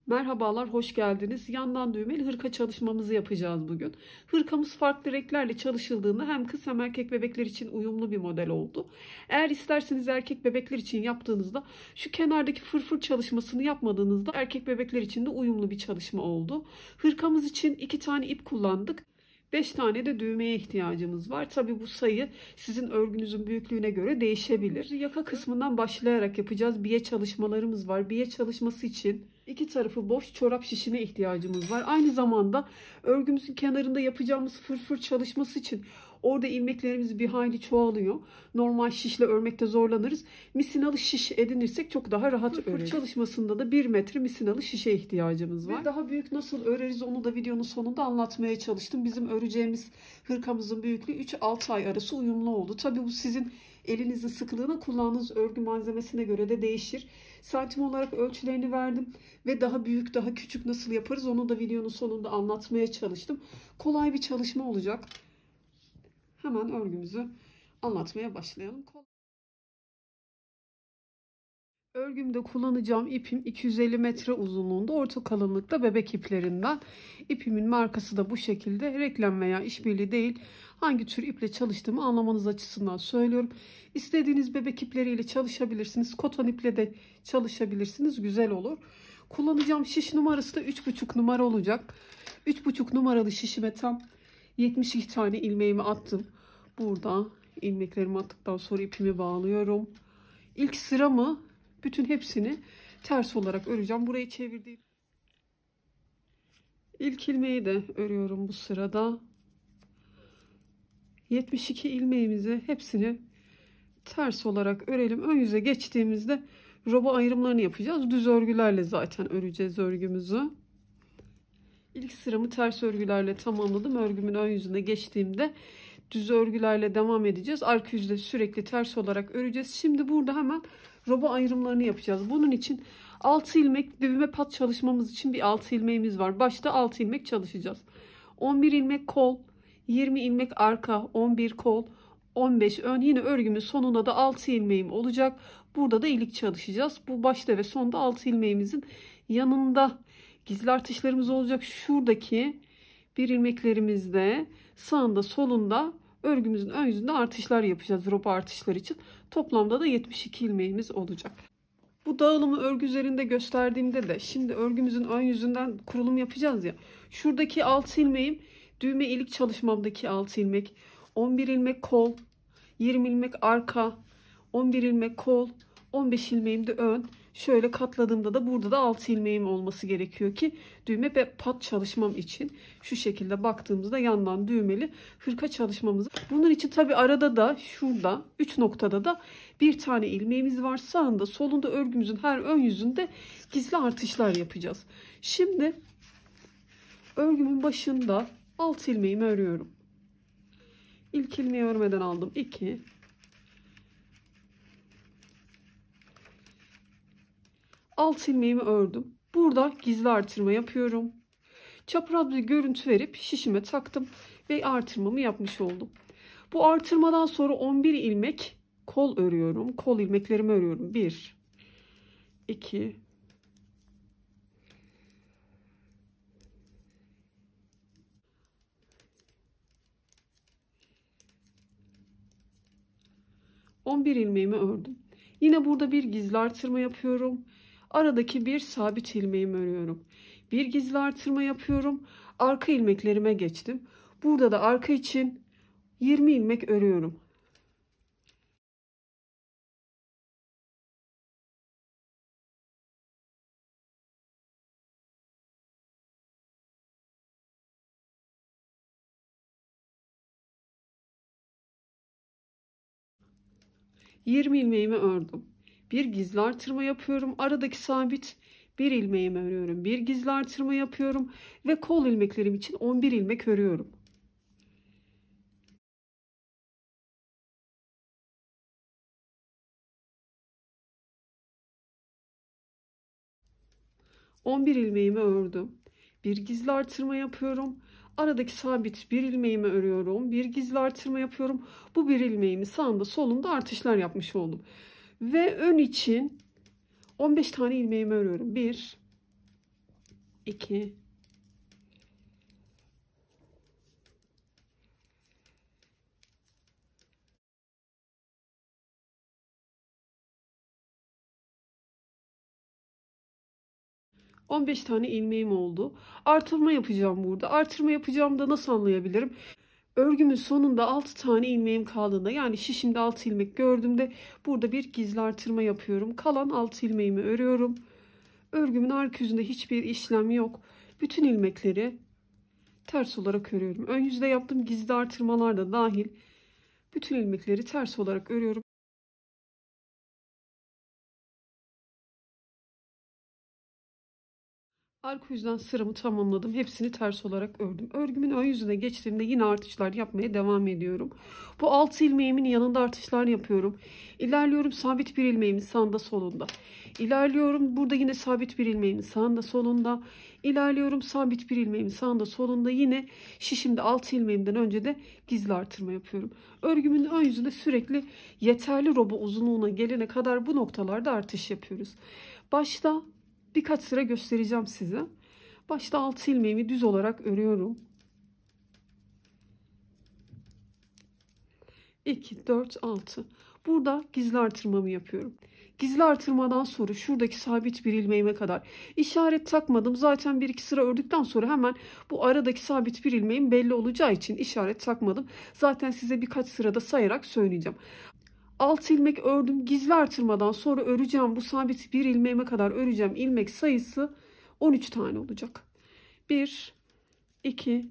Merhabalar, hoş geldiniz. Yandan düğmeli hırka çalışmamızı yapacağız bugün. Hırkamız farklı renklerle çalışıldığında hem kız hem erkek bebekler için uyumlu bir model oldu. Eğer isterseniz erkek bebekler için yaptığınızda şu kenardaki fırfır çalışmasını yapmadığınızda erkek bebekler için de uyumlu bir çalışma oldu. Hırkamız için 2 tane ip kullandık. 5 tane de düğmeye ihtiyacımız var. Tabi bu sayı sizin örgünüzün büyüklüğüne göre değişebilir. Yaka kısmından başlayarak yapacağız. Biye çalışmalarımız var. Biye çalışması için iki tarafı boş çorap şişine ihtiyacımız var. Aynı zamanda örgümüzün kenarında yapacağımız fırfır çalışması için orada ilmeklerimiz bir hayli çoğalıyor. Normal şişle örmekte zorlanırız. Misinalı şiş edinirsek çok daha rahat öreriz. Fırfır çalışmasında da 1 metre misinalı şişe ihtiyacımız var. Ve daha büyük nasıl öreriz onu da videonun sonunda anlatmaya çalıştım. Bizim öreceğimiz hırkamızın büyüklüğü 3-6 ay arası uyumlu oldu. Tabii bu sizin elinizin sıkılığına, kullandığınız örgü malzemesine göre de değişir. Santim olarak ölçülerini verdim ve daha büyük, daha küçük nasıl yaparız onu da videonun sonunda anlatmaya çalıştım. Kolay bir çalışma olacak. Hemen örgümüzü anlatmaya başlayalım. Örgümde kullanacağım ipim 250 metre uzunluğunda orta kalınlıkta bebek iplerinden. İpimin markası da bu şekilde. Reklam veya işbirliği değil. Hangi tür iple çalıştığımı anlamanız açısından söylüyorum. İstediğiniz bebek ipleriyle çalışabilirsiniz. Koton iple de çalışabilirsiniz. Güzel olur. Kullanacağım şiş numarası da 3,5 numara olacak. 3,5 numaralı şişime tam 72 tane ilmeğimi attım. Burada ilmeklerimi attıktan sonra ipimi bağlıyorum. İlk sıramı bütün hepsini ters olarak öreceğim. Burayı çevirdiğim ilk ilmeği de örüyorum bu sırada. 72 ilmeğimizi hepsini ters olarak örelim. Ön yüze geçtiğimizde roba ayrımlarını yapacağız. Düz örgülerle zaten öreceğiz örgümüzü. İlk sıramı ters örgülerle tamamladım. Örgümün ön yüzüne geçtiğimde düz örgülerle devam edeceğiz. Arka yüzde sürekli ters olarak öreceğiz. Şimdi burada hemen roba ayrımlarını yapacağız. Bunun için 6 ilmek düğme pat çalışmamız için bir 6 ilmeğimiz var. Başta 6 ilmek çalışacağız. 11 ilmek kol, 20 ilmek arka, 11 kol, 15 ön. Yine örgümün sonunda da 6 ilmeğim olacak. Burada da ilik çalışacağız. Bu başta ve sonda 6 ilmeğimizin yanında gizli artışlarımız olacak. Şuradaki bir ilmeklerimizde sağında solunda örgümüzün ön yüzünde artışlar yapacağız. Roba artışlar için. Toplamda da 72 ilmeğimiz olacak. Bu dağılımı örgü üzerinde gösterdiğimde de şimdi örgümüzün ön yüzünden kurulum yapacağız ya. Şuradaki 6 ilmeğim düğme ilik çalışmamdaki 6 ilmek. 11 ilmek kol, 20 ilmek arka, 11 ilmek kol, 15 ilmeğim de ön. Şöyle katladığımda da burada da 6 ilmeğim olması gerekiyor ki düğme ve pat çalışmam için. Şu şekilde baktığımızda yandan düğmeli hırka çalışmamız. Bunun için tabi arada da şurada 3 noktada da bir tane ilmeğimiz var. Sağında solunda örgümüzün her ön yüzünde gizli artışlar yapacağız. Şimdi örgümün başında 6 ilmeğimi örüyorum. İlk ilmeği örmeden aldım 2. 6 ilmeğimi ördüm. Burada gizli artırma yapıyorum. Çapraz bir görüntü verip şişime taktım ve artırmamı yapmış oldum. Bu artırmadan sonra 11 ilmek kol örüyorum. Kol ilmeklerimi örüyorum. 1 2 11 ilmeğimi ördüm. Yine burada bir gizli artırma yapıyorum. Aradaki bir sabit ilmeğimi örüyorum. Bir gizli artırma yapıyorum. Arka ilmeklerime geçtim. Burada da arka için 20 ilmek örüyorum. ...20 ilmeğimi ördüm. Bir gizli artırma yapıyorum. Aradaki sabit bir ilmeğimi örüyorum. Bir gizli artırma yapıyorum. Ve kol ilmeklerim için 11 ilmek örüyorum. 11 ilmeğimi ördüm. Bir gizli artırma yapıyorum. Aradaki sabit bir ilmeğimi örüyorum. Bir gizli artırma yapıyorum. Bu bir ilmeğimi sağında solunda artışlar yapmış oldum. Ve ön için 15 tane ilmeğimi örüyorum. 1 2, 15 tane ilmeğim oldu. Artırma yapacağım burada. Artırma yapacağım da nasıl anlayabilirim? Örgümün sonunda 6 tane ilmeğim kaldığında, yani şişimde 6 ilmek gördüğümde burada bir gizli artırma yapıyorum. Kalan 6 ilmeğimi örüyorum. Örgümün arka yüzünde hiçbir işlem yok. Bütün ilmekleri ters olarak örüyorum. Ön yüzde yaptığım gizli artırmalar da dahil bütün ilmekleri ters olarak örüyorum. Arka yüzden sıramı tamamladım. Hepsini ters olarak ördüm. Örgümün ön yüzüne geçtiğimde yine artışlar yapmaya devam ediyorum. Bu 6 ilmeğimin yanında artışlar yapıyorum. İlerliyorum, sabit bir ilmeğimin sağında solunda. İlerliyorum, burada yine sabit bir ilmeğimin sağında solunda. İlerliyorum, sabit bir ilmeğimin sağında solunda. Yine şişimde 6 ilmeğimden önce de gizli artırma yapıyorum. Örgümün ön yüzünde sürekli yeterli roba uzunluğuna gelene kadar bu noktalarda artış yapıyoruz. Başta birkaç sıra göstereceğim size. Başta 6 ilmeğimi düz olarak örüyorum. 2, 4, 6. Burada gizli artırmamı yapıyorum. Gizli artırmadan sonra şuradaki sabit bir ilmeğime kadar işaret takmadım. Zaten 1-2 sıra ördükten sonra hemen bu aradaki sabit bir ilmeğim belli olacağı için işaret takmadım. Zaten size birkaç sırada sayarak söyleyeceğim. 6 ilmek ördüm. Gizli artırmadan sonra öreceğim. Bu sabit bir ilmeğime kadar öreceğim. İlmek sayısı 13 tane olacak. 1, 2,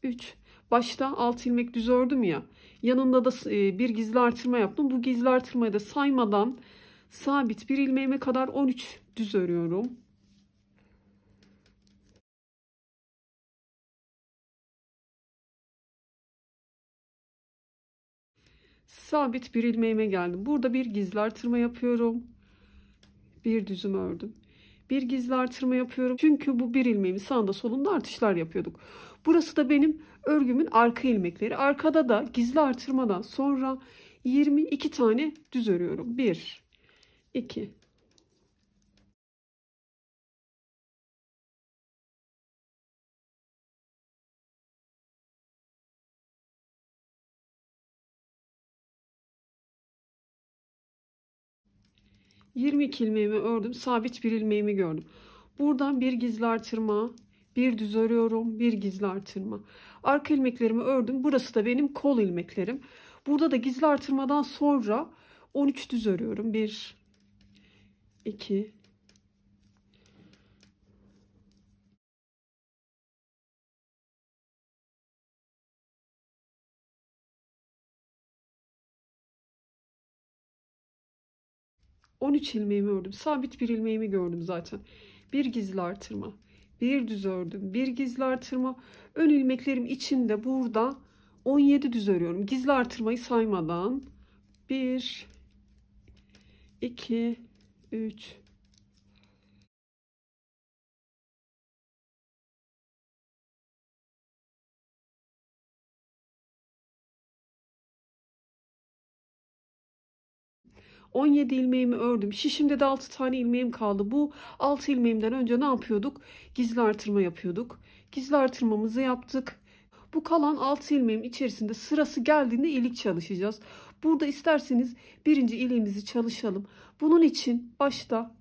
3. Başta 6 ilmek düz ördüm ya. Yanında da bir gizli artırma yaptım. Bu gizli artırmayı da saymadan sabit bir ilmeğime kadar 13 düz örüyorum. Sabit bir ilmeğime geldim. Burada bir gizli artırma yapıyorum. Bir düzüm ördüm. Bir gizli artırma yapıyorum. Çünkü bu bir ilmeğimi sağında solunda artışlar yapıyorduk. Burası da benim örgümün arka ilmekleri. Arkada da gizli artırmadan sonra 22 tane düz örüyorum. 1, 2, 22 ilmeğimi ördüm. Sabit bir ilmeğimi gördüm. Buradan bir gizli artırma, bir düz örüyorum, bir gizli artırma. Arka ilmeklerimi ördüm. Burası da benim kol ilmeklerim. Burada da gizli artırmadan sonra 13 düz örüyorum. 1, 2, 13 ilmeğimi ördüm. Sabit bir ilmeğimi gördüm zaten. Bir gizli artırma. Bir düz ördüm. Bir gizli artırma. Ön ilmeklerim içinde burada 17 düz örüyorum. Gizli artırmayı saymadan. 1, 2, 3, 17 ilmeğimi ördüm. Şişimde de 6 tane ilmeğim kaldı. Bu 6 ilmeğimden önce ne yapıyorduk? Gizli artırma yapıyorduk. Gizli artırmamızı yaptık. Bu kalan 6 ilmeğim içerisinde sırası geldiğinde ilik çalışacağız. Burada isterseniz birinci iliğimizi çalışalım. Bunun için başta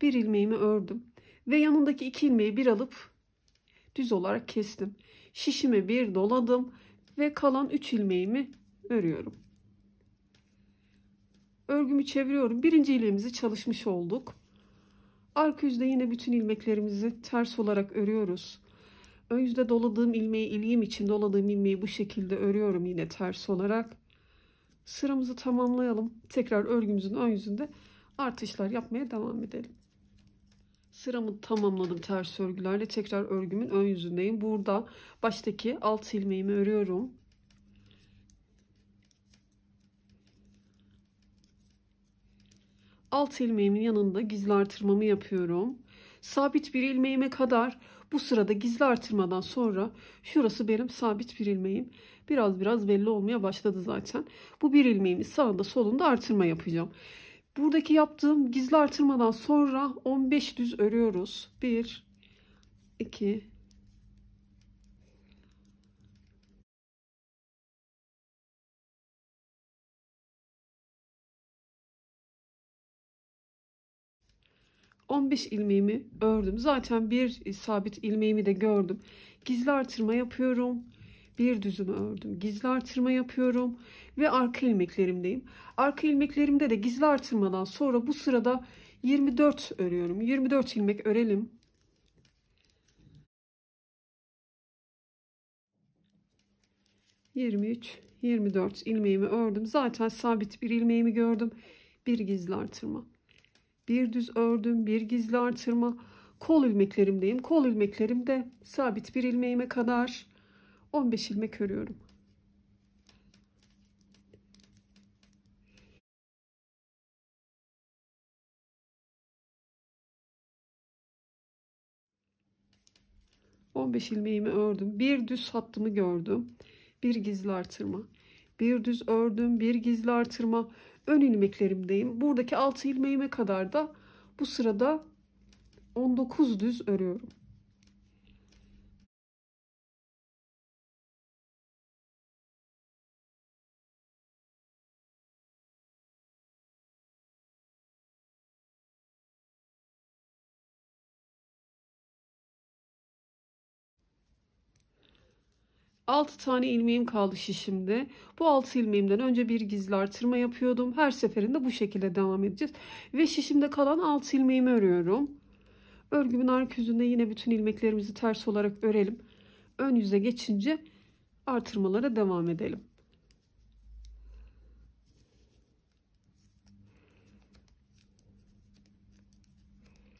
bir ilmeğimi ördüm. Ve yanındaki 2 ilmeği bir alıp düz olarak kestim. Şişime bir doladım. Ve kalan 3 ilmeğimi örüyorum. Örgümü çeviriyorum. Birinci ilmeğimizi çalışmış olduk. Arka yüzde yine bütün ilmeklerimizi ters olarak örüyoruz. Ön yüzde doladığım ilmeği, iliğim için doladığım ilmeği bu şekilde örüyorum yine ters olarak. Sıramızı tamamlayalım. Tekrar örgümüzün ön yüzünde artışlar yapmaya devam edelim. Sıramı tamamladım ters örgülerle. Tekrar örgümün ön yüzündeyim. Burada baştaki 6 ilmeğimi örüyorum. Alt ilmeğimin yanında gizli artırmamı yapıyorum. Sabit bir ilmeğime kadar bu sırada gizli artırmadan sonra şurası benim sabit bir ilmeğim. Biraz belli olmaya başladı zaten. Bu bir ilmeğimin sağında solunda artırma yapacağım. Buradaki yaptığım gizli artırmadan sonra 15 düz örüyoruz. 1, 2, 15 ilmeğimi ördüm. Zaten bir sabit ilmeğimi de gördüm. Gizli artırma yapıyorum. Bir düzümü ördüm. Gizli artırma yapıyorum ve arka ilmeklerimdeyim. Arka ilmeklerimde de gizli artırmadan sonra bu sırada 24 örüyorum. 24 ilmek örelim. ...23, 24 ilmeğimi ördüm. Zaten sabit bir ilmeğimi gördüm. Bir gizli artırma. Bir düz ördüm, bir gizli artırma. Kol ilmeklerimdeyim. Kol ilmeklerimde sabit bir ilmeğime kadar 15 ilmek örüyorum. ...15 ilmeğimi ördüm. Bir düz hattımı gördüm. Bir gizli artırma. Bir düz ördüm, bir gizli artırma. Ön ilmeklerimdeyim. Buradaki 6 ilmeğime kadar da bu sırada 19 düz örüyorum. Altı tane ilmeğim kaldı şişimde. Bu 6 ilmeğimden önce bir gizli artırma yapıyordum. Her seferinde bu şekilde devam edeceğiz. Ve şişimde kalan 6 ilmeğimi örüyorum. Örgümün arka yüzünde yine bütün ilmeklerimizi ters olarak örelim. Ön yüze geçince artırmalara devam edelim.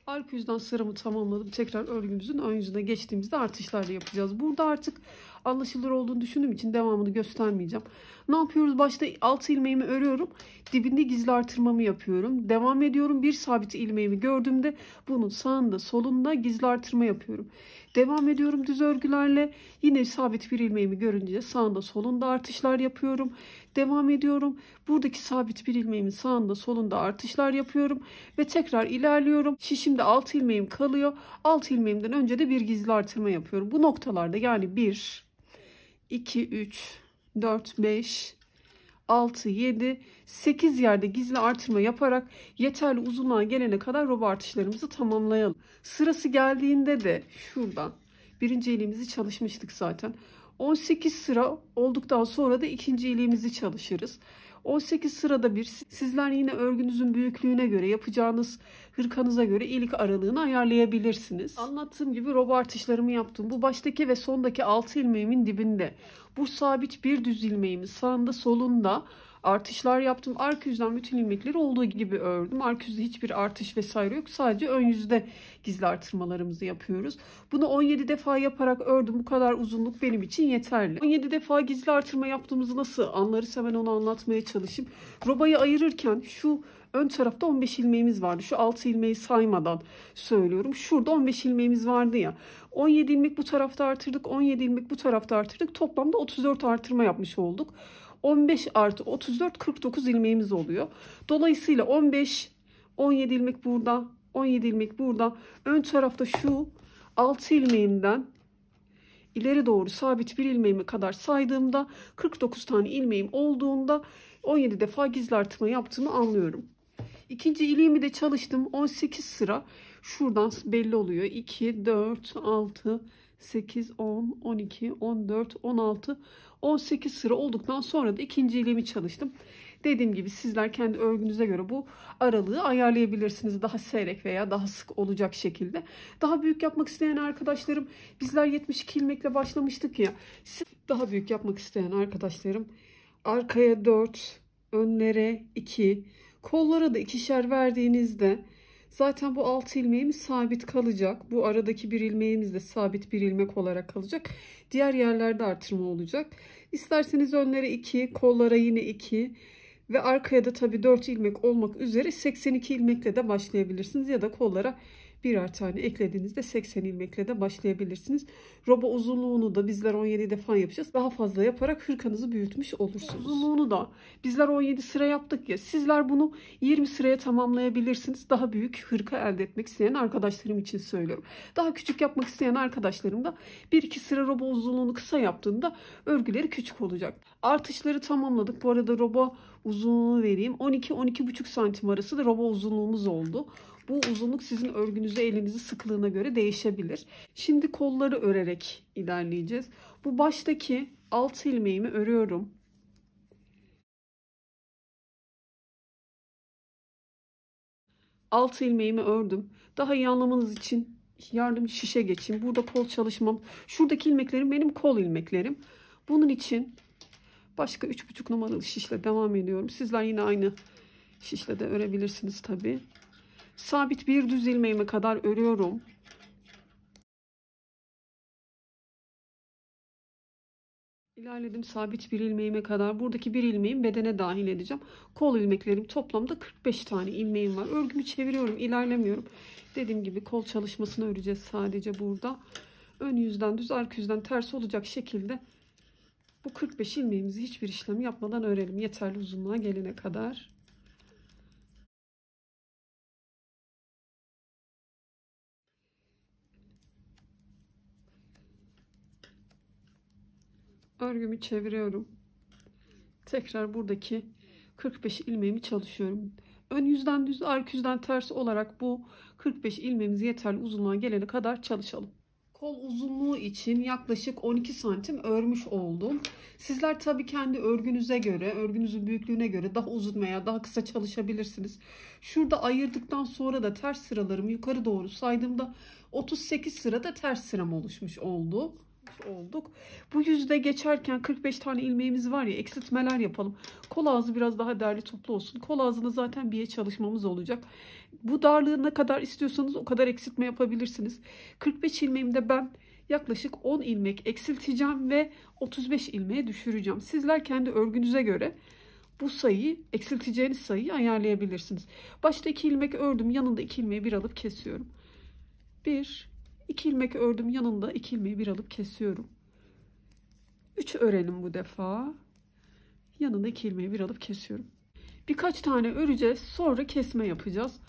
Arka yüzden sıramı tamamladım. Tekrar örgümüzün ön yüzüne geçtiğimizde artışlarla yapacağız. Burada artık anlaşılır olduğunu düşündüğüm için devamını göstermeyeceğim. Ne yapıyoruz? Başta 6 ilmeğimi örüyorum. Dibinde gizli artırmamı yapıyorum. Devam ediyorum. Bir sabit ilmeğimi gördüğümde bunun sağında solunda gizli artırma yapıyorum. Devam ediyorum düz örgülerle. Yine sabit bir ilmeğimi görünce sağında solunda artışlar yapıyorum. Devam ediyorum. Buradaki sabit bir ilmeğimin sağında solunda artışlar yapıyorum. Ve tekrar ilerliyorum. Şişimde 6 ilmeğim kalıyor. 6 ilmeğimden önce de bir gizli artırma yapıyorum. Bu noktalarda yani 1, 2, 3, 4, 5, 6, 7, 8 yerde gizli artırma yaparak yeterli uzunluğa gelene kadar roba artışlarımızı tamamlayalım. Sırası geldiğinde de şuradan birinci iliğimizi çalışmıştık zaten. 18 sıra olduktan sonra da ikinci iliğimizi çalışırız. 18 sırada bir sizler yine örgünüzün büyüklüğüne göre yapacağınız hırkanıza göre ilik aralığını ayarlayabilirsiniz. Anlattığım gibi roba artışlarımı yaptım. Bu baştaki ve sondaki 6 ilmeğimin dibinde. Bu sabit bir düz ilmeğimin sağında solunda artışlar yaptım. Arka yüzden bütün ilmekleri olduğu gibi ördüm. Arka yüzde hiçbir artış vesaire yok. Sadece ön yüzde gizli artırmalarımızı yapıyoruz. Bunu 17 defa yaparak ördüm. Bu kadar uzunluk benim için yeterli. 17 defa gizli artırma yaptığımızı nasıl anlarız? Hemen onu anlatmaya çalışayım. Robayı ayırırken şu ön tarafta 15 ilmeğimiz vardı. Şu 6 ilmeği saymadan söylüyorum. Şurada 15 ilmeğimiz vardı ya. 17 ilmek bu tarafta artırdık. 17 ilmek bu tarafta artırdık. Toplamda 34 artırma yapmış olduk. 15 artı 34 49 ilmeğimiz oluyor. Dolayısıyla 15, 17 ilmek burada, 17 ilmek burada. Ön tarafta şu 6 ilmeğimden ileri doğru sabit bir ilmeğime kadar saydığımda 49 tane ilmeğim olduğunda 17 defa gizli artırma yaptığımı anlıyorum. İkinci iliğimi de çalıştım. 18 sıra şuradan belli oluyor. 2, 4, 6, 8, 10, 12, 14, 16, 18 sıra olduktan sonra da ikinci iliğimi çalıştım. Dediğim gibi sizler kendi örgünüze göre bu aralığı ayarlayabilirsiniz. Daha seyrek veya daha sık olacak şekilde. Daha büyük yapmak isteyen arkadaşlarım, bizler 72 ilmekle başlamıştık ya. Daha büyük yapmak isteyen arkadaşlarım arkaya 4, önlere 2, kollara da 2'şer verdiğinizde zaten bu 6 ilmeğimiz sabit kalacak. Bu aradaki bir ilmeğimiz de sabit bir ilmek olarak kalacak. Diğer yerlerde artırma olacak. İsterseniz önlere 2, kollara yine 2 ve arkaya da tabii 4 ilmek olmak üzere 82 ilmekle de başlayabilirsiniz. Ya da kollara birer tane eklediğinizde 80 ilmekle de başlayabilirsiniz. Roba uzunluğunu da bizler 17 defa yapacağız. Daha fazla yaparak hırkanızı büyütmüş olursunuz. Uzunluğunu da bizler 17 sıra yaptık ya, sizler bunu 20 sıraya tamamlayabilirsiniz. Daha büyük hırka elde etmek isteyen arkadaşlarım için söylüyorum. Daha küçük yapmak isteyen arkadaşlarım da 1-2 sıra roba uzunluğunu kısa yaptığında örgüleri küçük olacak. Artışları tamamladık. Bu arada roba uzunluğunu vereyim. 12-12,5 santim arası da roba uzunluğumuz oldu. Bu uzunluk sizin örgünüze, elinizin sıklığına göre değişebilir. Şimdi kolları örerek ilerleyeceğiz. Bu baştaki 6 ilmeğimi örüyorum. Altı ilmeğimi ördüm. Daha iyi anlamanız için yardımcı şişe geçeyim. Burada kol çalışmam. Şuradaki ilmeklerim benim kol ilmeklerim. Bunun için başka 3,5 numaralı şişle devam ediyorum. Sizler yine aynı şişle de örebilirsiniz tabii. Sabit bir düz ilmeğime kadar örüyorum. İlerledim sabit bir ilmeğime kadar. Buradaki bir ilmeğimi bedene dahil edeceğim. Kol ilmeklerim toplamda 45 tane ilmeğim var. Örgümü çeviriyorum, ilerlemiyorum. Dediğim gibi kol çalışmasını öreceğiz sadece burada. Ön yüzden düz, arka yüzden ters olacak şekilde bu 45 ilmeğimizi hiçbir işlem yapmadan örelim. Yeterli uzunluğa gelene kadar. Örgümü çeviriyorum. Tekrar buradaki 45 ilmeğimi çalışıyorum. Ön yüzden düz, arka yüzden ters olarak bu 45 ilmeğimizi yeterli uzunluğa gelene kadar çalışalım. Kol uzunluğu için yaklaşık 12 santim örmüş oldum. Sizler tabii kendi örgünüze göre, örgünüzün büyüklüğüne göre daha uzun veya daha kısa çalışabilirsiniz. Şurada ayırdıktan sonra da ters sıralarımı yukarı doğru saydığımda 38 sırada ters sıram oluşmuş oldu. Bu yüzde geçerken 45 tane ilmeğimiz var ya, eksiltmeler yapalım. Kol ağzı biraz daha derli toplu olsun. Kol ağzını zaten biye çalışmamız olacak. Bu darlığı ne kadar istiyorsanız o kadar eksiltme yapabilirsiniz. 45 ilmeğimde ben yaklaşık 10 ilmek eksilteceğim ve 35 ilmeğe düşüreceğim. Sizler kendi örgünüze göre bu sayıyı, eksilteceğiniz sayıyı ayarlayabilirsiniz. Başta 2 ilmek ördüm, yanında 2 ilmeği bir alıp kesiyorum. 2 ilmek ördüm, yanında 2 ilmeği bir alıp kesiyorum. 3 örelim bu defa. Yanında 2 ilmeği bir alıp kesiyorum. Birkaç tane öreceğiz, sonra kesme yapacağız.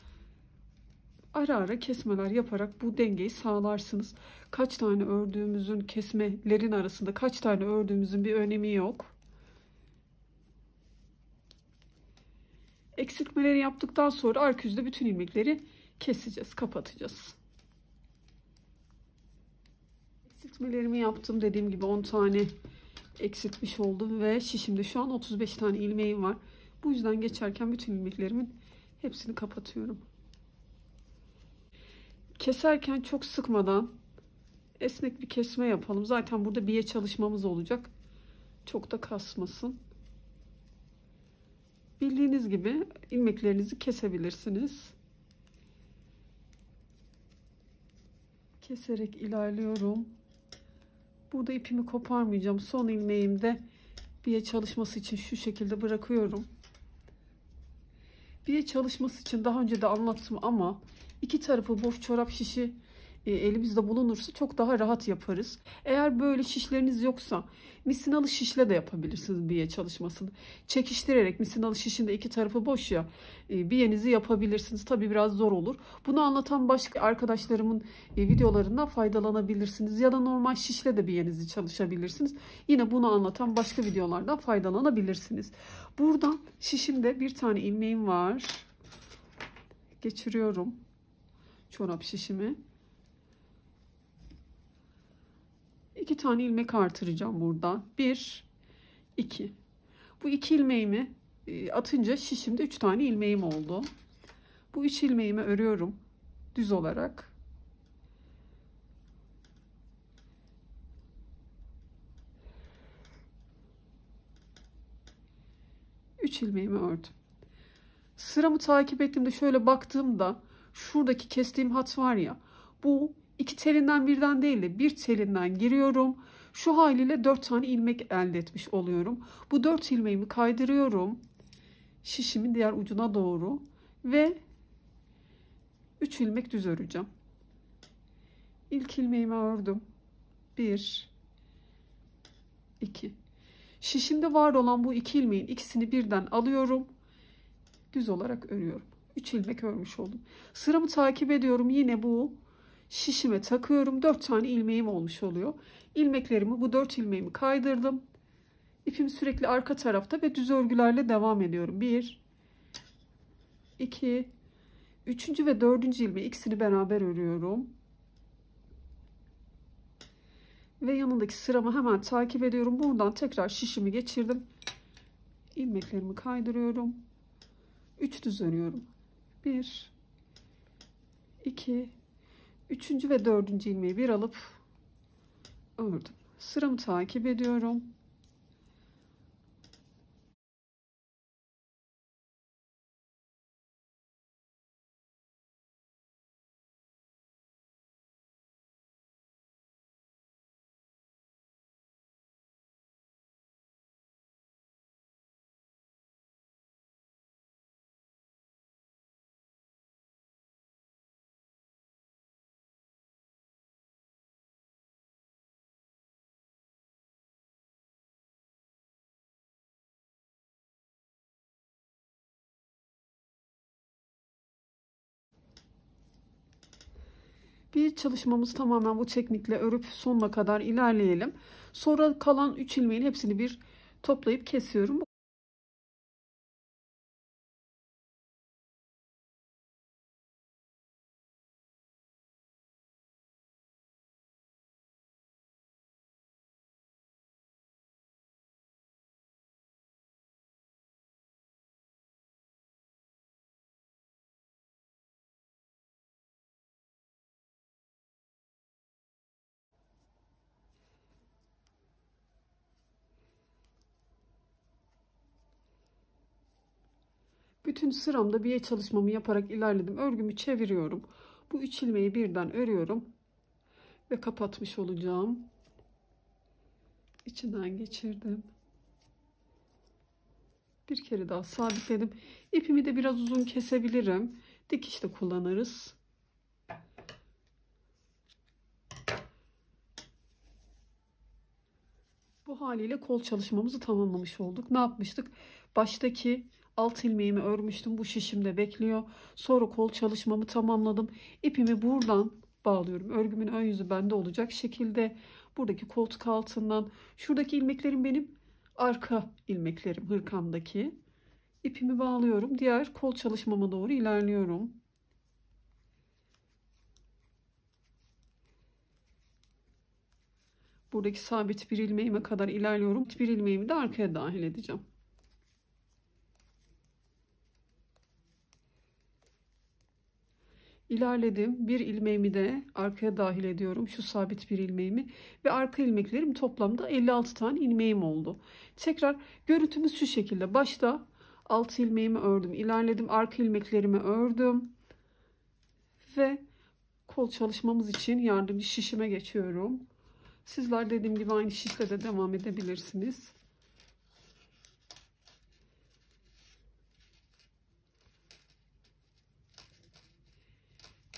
Ara ara kesmeler yaparak bu dengeyi sağlarsınız. Kaç tane ördüğümüzün, kesmelerin arasında kaç tane ördüğümüzün bir önemi yok. Eksiltmeleri yaptıktan sonra arka yüzde bütün ilmekleri keseceğiz, kapatacağız. Eksiltmelerimi yaptım. Dediğim gibi 10 tane eksiltmiş oldum ve şişimde şu an 35 tane ilmeğim var. Bu yüzden geçerken bütün ilmeklerimin hepsini kapatıyorum. Keserken çok sıkmadan esnek bir kesme yapalım. Zaten burada biye çalışmamız olacak. Çok da kasmasın. Bildiğiniz gibi ilmeklerinizi kesebilirsiniz. Keserek ilerliyorum. Burada ipimi koparmayacağım. Son ilmeğimde biye çalışması için şu şekilde bırakıyorum. Biye çalışması için daha önce de anlattım ama iki tarafı boş çorap şişi elimizde bulunursa çok daha rahat yaparız. Eğer böyle şişleriniz yoksa misinalı şişle de yapabilirsiniz biye çalışmasını. Çekiştirerek, misinalı şişin de iki tarafı boş ya, biyenizi yapabilirsiniz. Tabii biraz zor olur. Bunu anlatan başka arkadaşlarımın videolarından faydalanabilirsiniz. Ya da normal şişle de biyenizi çalışabilirsiniz. Yine bunu anlatan başka videolardan faydalanabilirsiniz. Buradan şişimde bir tane ilmeğim var. Geçiriyorum çorap şişimi. 2 tane ilmek artıracağım burada. 1, 2. Bu 2 ilmeğimi atınca şişimde 3 tane ilmeğim oldu. Bu 3 ilmeğimi örüyorum düz olarak. Üç ilmeğimi ördüm. Sıramı takip ettiğimde şöyle baktığımda şuradaki kestiğim hat var ya, bu iki telinden birden değil de bir telinden giriyorum. Şu haliyle 4 tane ilmek elde etmiş oluyorum. Bu 4 ilmeğimi kaydırıyorum şişimin diğer ucuna doğru ve 3 ilmek düz öreceğim. İlk ilmeğimi ördüm. 1 2. Şişimde var olan bu 2 ilmeğin ikisini birden alıyorum. Düz olarak örüyorum. 3 ilmek örmüş oldum. Sıramı takip ediyorum. Yine bu şişime takıyorum. 4 tane ilmeğim olmuş oluyor. İlmeklerimi, bu 4 ilmeğimi kaydırdım. İpim sürekli arka tarafta ve düz örgülerle devam ediyorum. 1 2 3. ve 4. ilmeği ikisini beraber örüyorum. Ve yanındaki sıramı hemen takip ediyorum. Buradan tekrar şişimi geçirdim. İlmeklerimi kaydırıyorum. 3 düz örüyorum. 1 2 3. ve 4. ilmeği bir alıp ördüm. Sıramı takip ediyorum. Bir çalışmamız tamamen bu teknikle örüp sonuna kadar ilerleyelim. Sonra kalan 3 ilmeğin hepsini bir toplayıp kesiyorum. Bütün sıramda biye çalışmamı yaparak ilerledim. Örgümü çeviriyorum. Bu 3 ilmeği birden örüyorum ve kapatmış olacağım. İçinden geçirdim. Bir kere daha sabitledim. İpimi de biraz uzun kesebilirim. Dikiş de kullanırız. Bu haliyle kol çalışmamızı tamamlamış olduk. Ne yapmıştık? Baştaki alt ilmeğimi örmüştüm. Bu şişimde bekliyor. Sonra kol çalışmamı tamamladım. İpimi buradan bağlıyorum. Örgümün ön yüzü bende olacak şekilde. Buradaki koltuk altından. Şuradaki ilmeklerim benim arka ilmeklerim, hırkamdaki. İpimi bağlıyorum. Diğer kol çalışmama doğru ilerliyorum. Buradaki sabit bir ilmeğime kadar ilerliyorum. Bir ilmeğimi de arkaya dahil edeceğim. İlerledim. Bir ilmeğimi de arkaya dahil ediyorum. Şu sabit bir ilmeğimi ve arka ilmeklerim toplamda 56 tane ilmeğim oldu. Tekrar görüntümüz şu şekilde. Başta 6 ilmeğimi ördüm. İlerledim. Arka ilmeklerimi ördüm. Ve kol çalışmamız için yardımcı şişime geçiyorum. Sizler dediğim gibi aynı şişle de devam edebilirsiniz.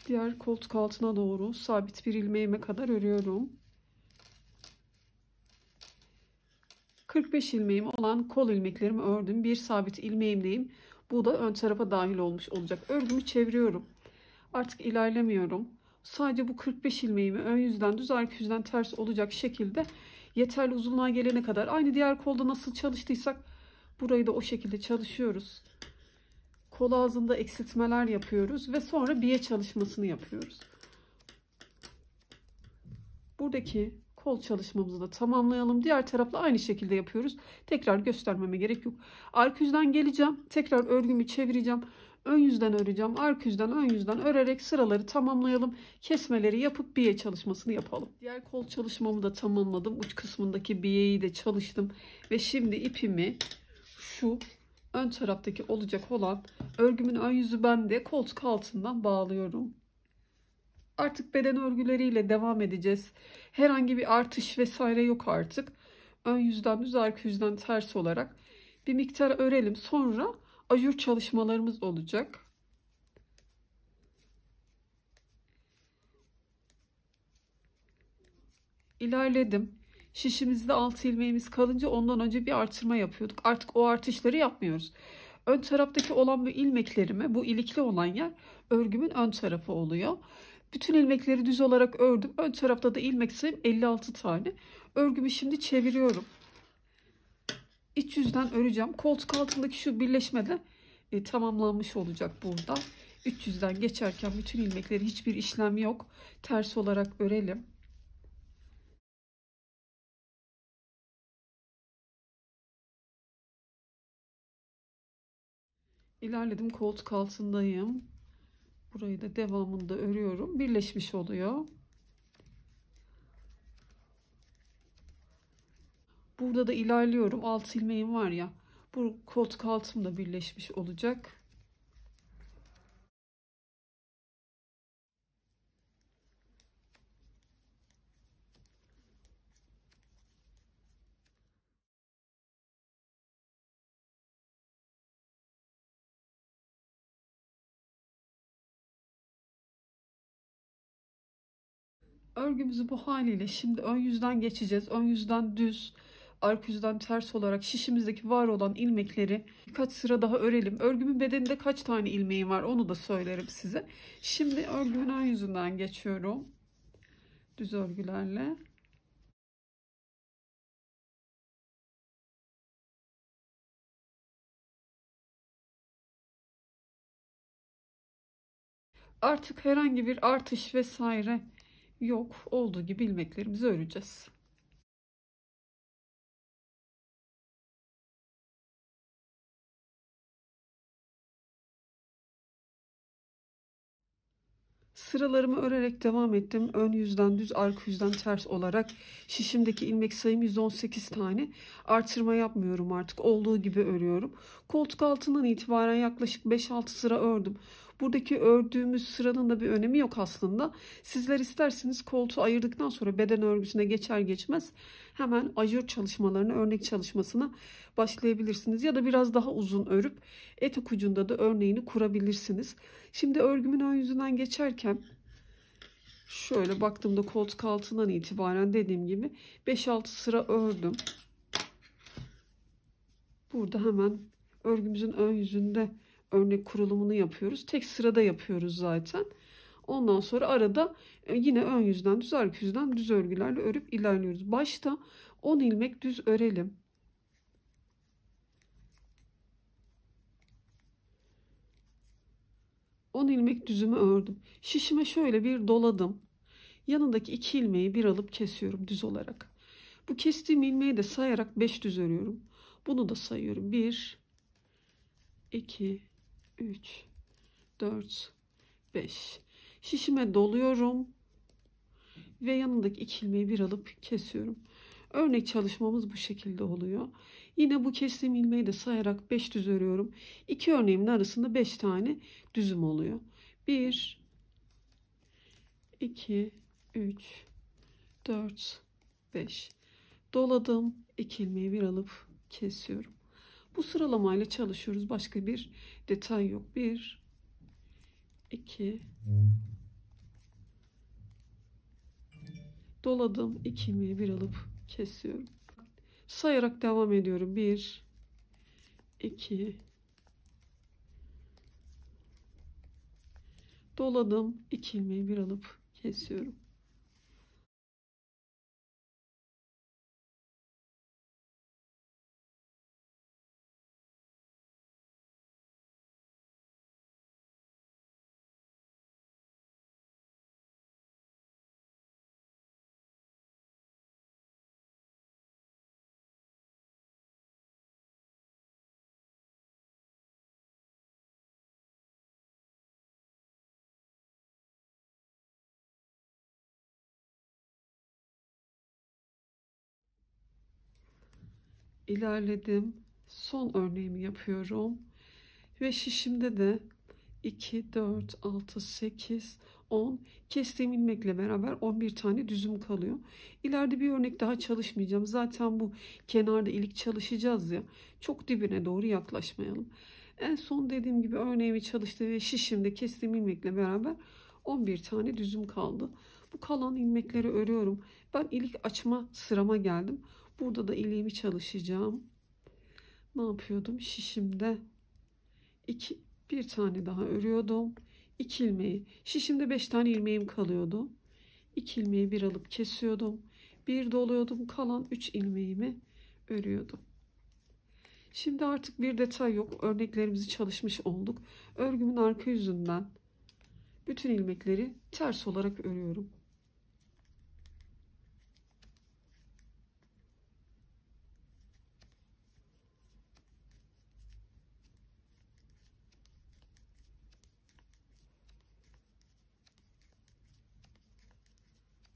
Diğer koltuk altına doğru sabit bir ilmeğime kadar örüyorum. 45 ilmeğim olan kol ilmeklerimi ördüm. Bir sabit ilmeğimdeyim. Bu da ön tarafa dahil olmuş olacak. Örgümü çeviriyorum. Artık ilerlemiyorum. Sadece bu 45 ilmeğimi ön yüzden düz, arka yüzden ters olacak şekilde yeterli uzunluğa gelene kadar, aynı diğer kolda nasıl çalıştıysak burayı da o şekilde çalışıyoruz. Kol ağzında eksiltmeler yapıyoruz ve sonra biye çalışmasını yapıyoruz. Buradaki kol çalışmamızı da tamamlayalım. Diğer tarafla aynı şekilde yapıyoruz. Tekrar göstermeme gerek yok. Arka yüzden geleceğim. Tekrar örgümü çevireceğim. Ön yüzden öreceğim. Arka yüzden, ön yüzden örerek sıraları tamamlayalım. Kesmeleri yapıp biye çalışmasını yapalım. Diğer kol çalışmamı da tamamladım. Uç kısmındaki biyeyi de çalıştım. Ve şimdi ipimi şu ön taraftaki olacak olan örgümün ön yüzü bende, koltuk altından bağlıyorum. Artık beden örgüleriyle devam edeceğiz. Herhangi bir artış vesaire yok artık. Ön yüzden düz, arka yüzden ters olarak bir miktar örelim. Sonra ajur çalışmalarımız olacak. İlerledim. Şişimizde 6 ilmeğimiz kalınca ondan önce bir artırma yapıyorduk. Artık o artışları yapmıyoruz. Ön taraftaki olan bu ilmeklerimi, bu ilikli olan yer örgümün ön tarafı oluyor. Bütün ilmekleri düz olarak ördüm. Ön tarafta da ilmek sayım 56 tane. Örgümü şimdi çeviriyorum. İç yüzden öreceğim. Koltuk altındaki şu birleşme de tamamlanmış olacak burada. 300'den geçerken bütün ilmekleri, hiçbir işlem yok. Ters olarak örelim. İlerledim, koltuk altındayım. Burayı da devamında örüyorum. Birleşmiş oluyor. Burada da ilerliyorum. 6 ilmeğim var ya. Bu koltuk altım da birleşmiş olacak. Örgümüzü bu haliyle şimdi ön yüzden geçeceğiz. Ön yüzden düz, arka yüzden ters olarak şişimizdeki var olan ilmekleri birkaç sıra daha örelim. Örgümün bedeninde kaç tane ilmeğim var onu da söylerim size. Şimdi örgümün ön yüzünden geçiyorum. Düz örgülerle. Artık herhangi bir artış vesaire yok. Olduğu gibi ilmeklerimizi öreceğiz. Sıralarımı örerek devam ettim. Ön yüzden düz, arka yüzden ters olarak. Şişimdeki ilmek sayım 118 tane. Artırma yapmıyorum artık. Olduğu gibi örüyorum. Koltuk altından itibaren yaklaşık 5-6 sıra ördüm. Buradaki ördüğümüz sıranın da bir önemi yok aslında. Sizler isterseniz koltuğu ayırdıktan sonra beden örgüsüne geçer geçmez hemen ajur çalışmalarına, örnek çalışmasına başlayabilirsiniz. Ya da biraz daha uzun örüp etek ucunda da örneğini kurabilirsiniz. Şimdi örgümün ön yüzünden geçerken şöyle baktığımda koltuk altından itibaren dediğim gibi 5-6 sıra ördüm. Burada hemen örgümüzün ön yüzünde örnek kurulumunu yapıyoruz. Tek sırada yapıyoruz zaten. Ondan sonra arada yine ön yüzden düz, arka yüzden düz örgülerle örüp ilerliyoruz. Başta 10 ilmek düz örelim. On ilmek düzümü ördüm. Şişime şöyle bir doladım. Yanındaki 2 ilmeği bir alıp kesiyorum düz olarak. Bu kestiğim ilmeği de sayarak 5 düz örüyorum. Bunu da sayıyorum. 1, 2, 3, 4, 5. Şişime doluyorum ve yanındaki 2 ilmeği bir alıp kesiyorum. Örnek çalışmamız bu şekilde oluyor. Yine bu kestiğim ilmeği de sayarak 5 düz örüyorum. 2 örneğimin arasında 5 tane düzüm oluyor. 1, 2, 3, 4, 5. Doladım. 2 ilmeği bir alıp kesiyorum. Bu sıralamayla çalışıyoruz. Başka bir detay yok. 1, 2, doladım. 2 ilmeği bir alıp kesiyorum. Sayarak devam ediyorum. 1, 2, doladım. 2 ilmeği bir alıp kesiyorum. İlerledim. Son örneğimi yapıyorum. Ve şişimde de 2, 4, 6, 8, 10 kestiğim ilmekle beraber 11 tane düzüm kalıyor. İleride bir örnek daha çalışmayacağım. Zaten bu kenarda ilik çalışacağız ya. Çok dibine doğru yaklaşmayalım. En son dediğim gibi örneğimi çalıştı ve şişimde kestiğim ilmekle beraber 11 tane düzüm kaldı. Bu kalan ilmekleri örüyorum. Ben ilik açma sırama geldim. Burada da iliğimi çalışacağım. Ne yapıyordum? Şişimde bir tane daha örüyordum. 2 ilmeği. Şişimde 5 tane ilmeğim kalıyordu. 2 ilmeği bir alıp kesiyordum. Bir doluyordum. Kalan 3 ilmeğimi örüyordum. Şimdi artık bir detay yok. Örneklerimizi çalışmış olduk. Örgümün arka yüzünden bütün ilmekleri ters olarak örüyorum.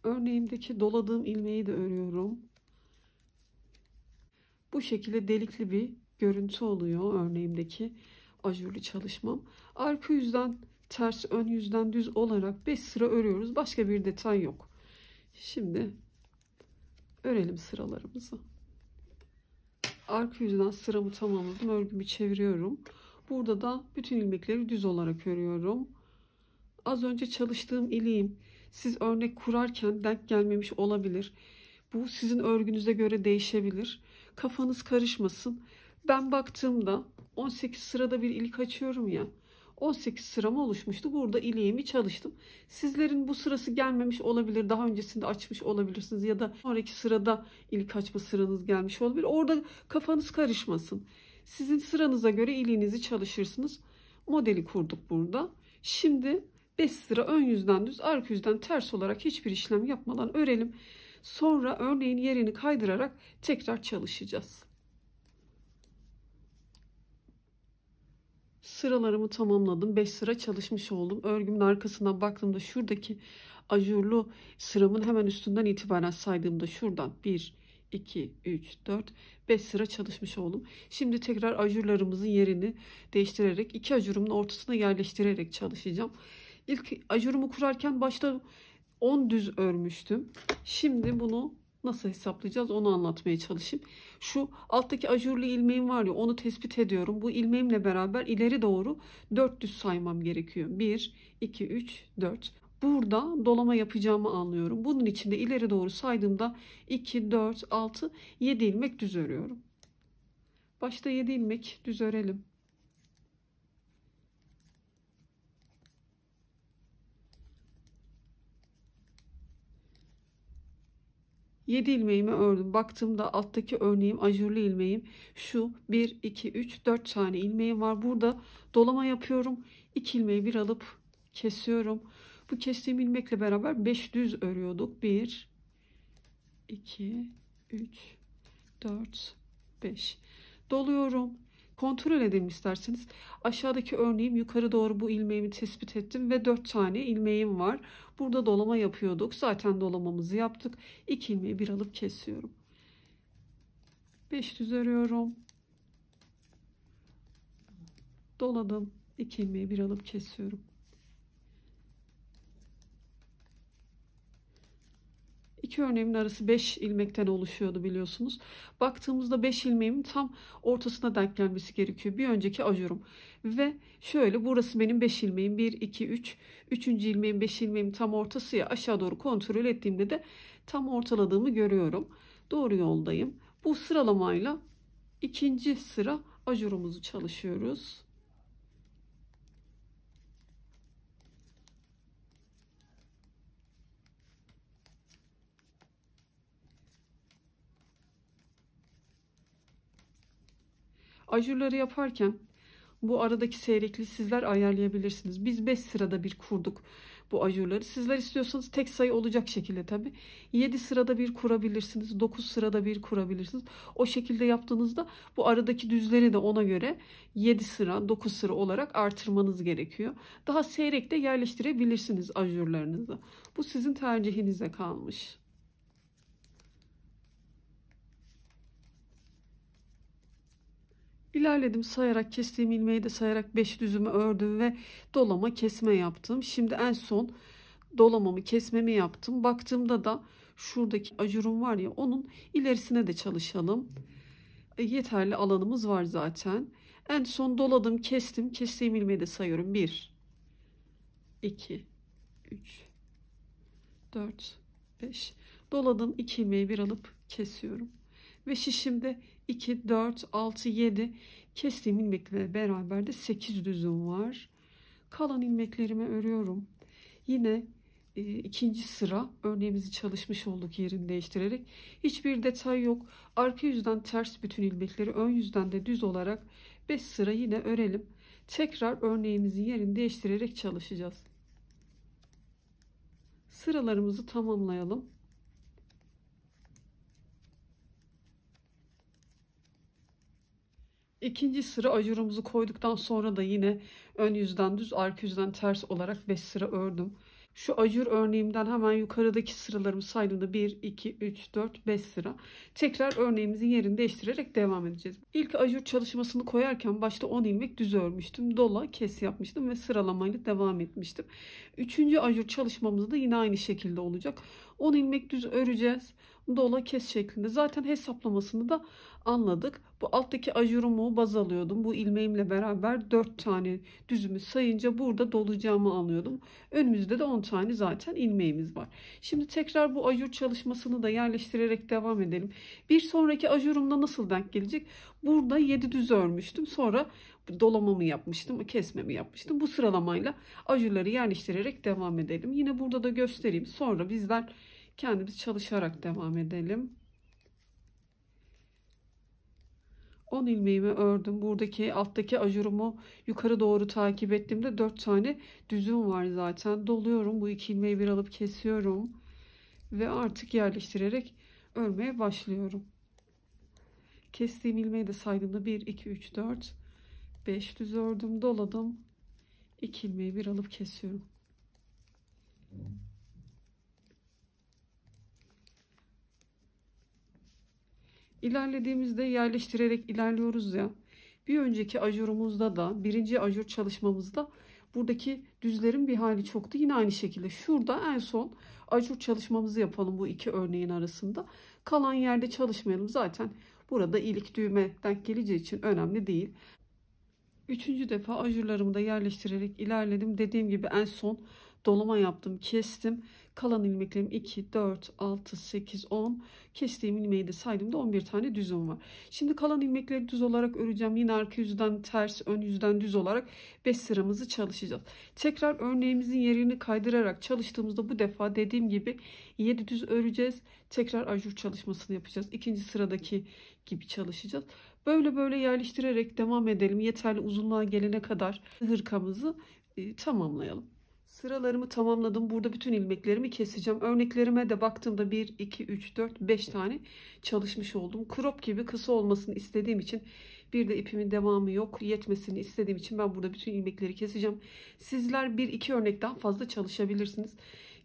Örneğimdeki doladığım ilmeği de örüyorum. Bu şekilde delikli bir görüntü oluyor örneğimdeki ajurlu çalışmam. Arka yüzden ters, ön yüzden düz olarak 5 sıra örüyoruz. Başka bir detay yok. Şimdi örelim sıralarımızı. Arka yüzden sıramı tamamladım. Örgümü çeviriyorum. Burada da bütün ilmekleri düz olarak örüyorum. Az önce çalıştığım iliğim siz örnek kurarken denk gelmemiş olabilir. Bu sizin örgünüze göre değişebilir. Kafanız karışmasın. Ben baktığımda 18 sırada bir ilik açıyorum ya. 18 sıram oluşmuştu. Burada iliğimi çalıştım. Sizlerin bu sırası gelmemiş olabilir. Daha öncesinde açmış olabilirsiniz. Ya da sonraki sırada ilik açma sıranız gelmiş olabilir. Orada kafanız karışmasın. Sizin sıranıza göre iliğinizi çalışırsınız. Modeli kurduk burada. Şimdi 5 sıra ön yüzden düz, arka yüzden ters olarak hiçbir işlem yapmadan örelim. Sonra örneğin yerini kaydırarak tekrar çalışacağız. Sıralarımı tamamladım. 5 sıra çalışmış oldum. Örgümün arkasından baktığımda şuradaki ajurlu sıramın hemen üstünden itibaren saydığımda şuradan 1, 2, 3, 4, 5 sıra çalışmış oldum. Şimdi tekrar ajurlarımızın yerini değiştirerek 2 ajurumun ortasına yerleştirerek çalışacağım. İlk ajurumu kurarken başta 10 düz örmüştüm. Şimdi bunu nasıl hesaplayacağız onu anlatmaya çalışayım. Şu alttaki ajurlu ilmeğim var ya onu tespit ediyorum. Bu ilmeğimle beraber ileri doğru 4 düz saymam gerekiyor. 1, 2, 3, 4. Burada dolama yapacağımı anlıyorum. Bunun için de ileri doğru saydığımda 2, 4, 6, 7 ilmek düz örüyorum. Başta 7 ilmek düz örelim. 7 ilmeğimi ördüm. Baktığımda alttaki örneğim ajurlu ilmeğim şu 1, 2, 3, 4 tane ilmeğim var. Burada dolama yapıyorum. 2 ilmeği bir alıp kesiyorum. Bu kestiğim ilmekle beraber 5 düz örüyorduk. 1, 2, 3, 4, 5. Doluyorum. Kontrol edelim isterseniz. Aşağıdaki örneğim yukarı doğru bu ilmeğimi tespit ettim ve 4 tane ilmeğim var. Burada dolama yapıyorduk. Zaten dolamamızı yaptık. 2 ilmeği bir alıp kesiyorum. 5 düz örüyorum. Doladım. 2 ilmeği bir alıp kesiyorum. 2 örneğimin arası 5 ilmekten oluşuyordu biliyorsunuz. Baktığımızda 5 ilmeğimin tam ortasına denk gelmesi gerekiyor. Bir önceki ajurum. Ve şöyle burası benim 5 ilmeğim. 1, 2, 3. 3. ilmeğim 5 ilmeğim tam ortası ya. Aşağı doğru kontrol ettiğimde de tam ortaladığımı görüyorum. Doğru yoldayım. Bu sıralamayla ikinci sıra ajurumuzu çalışıyoruz. Ajurları yaparken bu aradaki seyrekliği sizler ayarlayabilirsiniz. Biz 5 sırada bir kurduk bu ajurları. Sizler istiyorsanız tek sayı olacak şekilde tabi. 7 sırada bir kurabilirsiniz. 9 sırada bir kurabilirsiniz. O şekilde yaptığınızda bu aradaki düzleri de ona göre 7 sıra 9 sıra olarak artırmanız gerekiyor. Daha seyrek de yerleştirebilirsiniz ajurlarınızı. Bu sizin tercihinize kalmış. İlerledim sayarak kestiğim ilmeği de sayarak 5 düzümü ördüm ve dolama kesme yaptım. Şimdi en son dolamamı kesmemi yaptım. Baktığımda da şuradaki ajurum var ya onun ilerisine de çalışalım. Yeterli alanımız var zaten. En son doladım kestim. Kestiğim ilmeği de sayıyorum. 1, 2, 3, 4, 5. Doladım. 2 ilmeği bir alıp kesiyorum. Ve şişimde 2, 4, 6, 7 kestiğim ilmekle beraber de 8 düzüm var. Kalan ilmeklerimi örüyorum. Yine ikinci sıra örneğimizi çalışmış olduk yerini değiştirerek. Hiçbir detay yok. Arka yüzden ters bütün ilmekleri, ön yüzden de düz olarak 5 sıra yine örelim. Tekrar örneğimizin yerini değiştirerek çalışacağız. Sıralarımızı tamamlayalım. İkinci sıra ajurumuzu koyduktan sonra da yine ön yüzden düz, arka yüzden ters olarak 5 sıra ördüm. Şu ajur örneğimden hemen yukarıdaki sıralarımı saydığımda 1, 2, 3, 4, 5 sıra. Tekrar örneğimizin yerini değiştirerek devam edeceğiz. İlk ajur çalışmasını koyarken başta 10 ilmek düz örmüştüm. Dola, kes yapmıştım ve sıralamayla devam etmiştim. Üçüncü ajur çalışmamız da yine aynı şekilde olacak. 10 ilmek düz öreceğiz. Dola, kes şeklinde. Zaten hesaplamasını da anladık. Bu alttaki ajurumu baz alıyordum. Bu ilmeğimle beraber 4 tane düzümü sayınca burada dolacağımı alıyordum. Önümüzde de 10 tane zaten ilmeğimiz var. Şimdi tekrar bu ajur çalışmasını da yerleştirerek devam edelim. Bir sonraki ajurumda nasıl denk gelecek? Burada 7 düz örmüştüm. Sonra dolamamı yapmıştım, kesmemi yapmıştım. Bu sıralamayla ajurları yerleştirerek devam edelim. Yine burada da göstereyim. Sonra bizler kendimiz çalışarak devam edelim. 10 ilmeğimi ördüm. Buradaki alttaki ajurumu yukarı doğru takip ettiğimde 4 tane düzüm var zaten. Doluyorum. Bu 2 ilmeği bir alıp kesiyorum. Ve artık yerleştirerek örmeye başlıyorum. Kestiğim ilmeği de saydığımda 1, 2, 3, 4, 5 düz ördüm. Doladım. 2 ilmeği bir alıp kesiyorum. İlerlediğimizde yerleştirerek ilerliyoruz ya. Bir önceki ajurumuzda da birinci ajur çalışmamızda buradaki düzlerin bir hali çoktu. Yine aynı şekilde şurada en son ajur çalışmamızı yapalım bu iki örneğin arasında. Kalan yerde çalışmayalım. Zaten burada ilik düğme denk geleceği için önemli değil. Üçüncü defa ajurlarımı da yerleştirerek ilerledim. Dediğim gibi en son dolama yaptım, kestim. Kalan ilmeklerim 2, 4, 6, 8, 10. Kestiğim ilmeği de saydığımda 11 tane düzüm var. Şimdi kalan ilmekleri düz olarak öreceğim. Yine arka yüzden ters, ön yüzden düz olarak 5 sıramızı çalışacağız. Tekrar örneğimizin yerini kaydırarak çalıştığımızda bu defa dediğim gibi 7 düz öreceğiz. Tekrar ajur çalışmasını yapacağız. İkinci sıradaki gibi çalışacağız. Böyle böyle yerleştirerek devam edelim. Yeterli uzunluğa gelene kadar hırkamızı tamamlayalım. Sıralarımı tamamladım. Burada bütün ilmeklerimi keseceğim. Örneklerime de baktığımda 1, 2, 3, 4, 5 tane çalışmış oldum. Crop gibi kısa olmasını istediğim için bir de ipimin devamı yok. Yetmesini istediğim için ben burada bütün ilmekleri keseceğim. Sizler 1-2 örnekten fazla çalışabilirsiniz.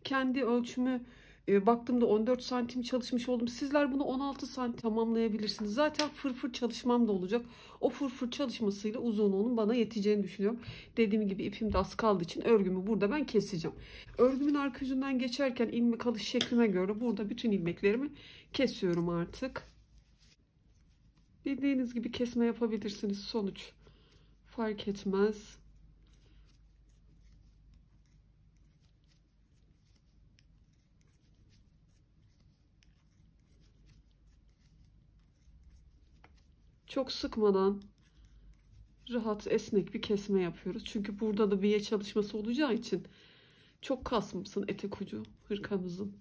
Kendi ölçümü baktığımda 14 santim çalışmış oldum. Sizler bunu 16 santim tamamlayabilirsiniz. Zaten fırfır çalışmam da olacak. O fırfır çalışmasıyla uzunluğunun bana yeteceğini düşünüyorum. Dediğim gibi ipim de az kaldığı için örgümü burada ben keseceğim. Örgümün arka yüzünden geçerken ilmek alış şeklime göre burada bütün ilmeklerimi kesiyorum artık. Bildiğiniz gibi kesme yapabilirsiniz. Sonuç fark etmez. Çok sıkmadan rahat, esnek bir kesme yapıyoruz. Çünkü burada da biye çalışması olacağı için çok kasmışsın etek ucu hırkamızın.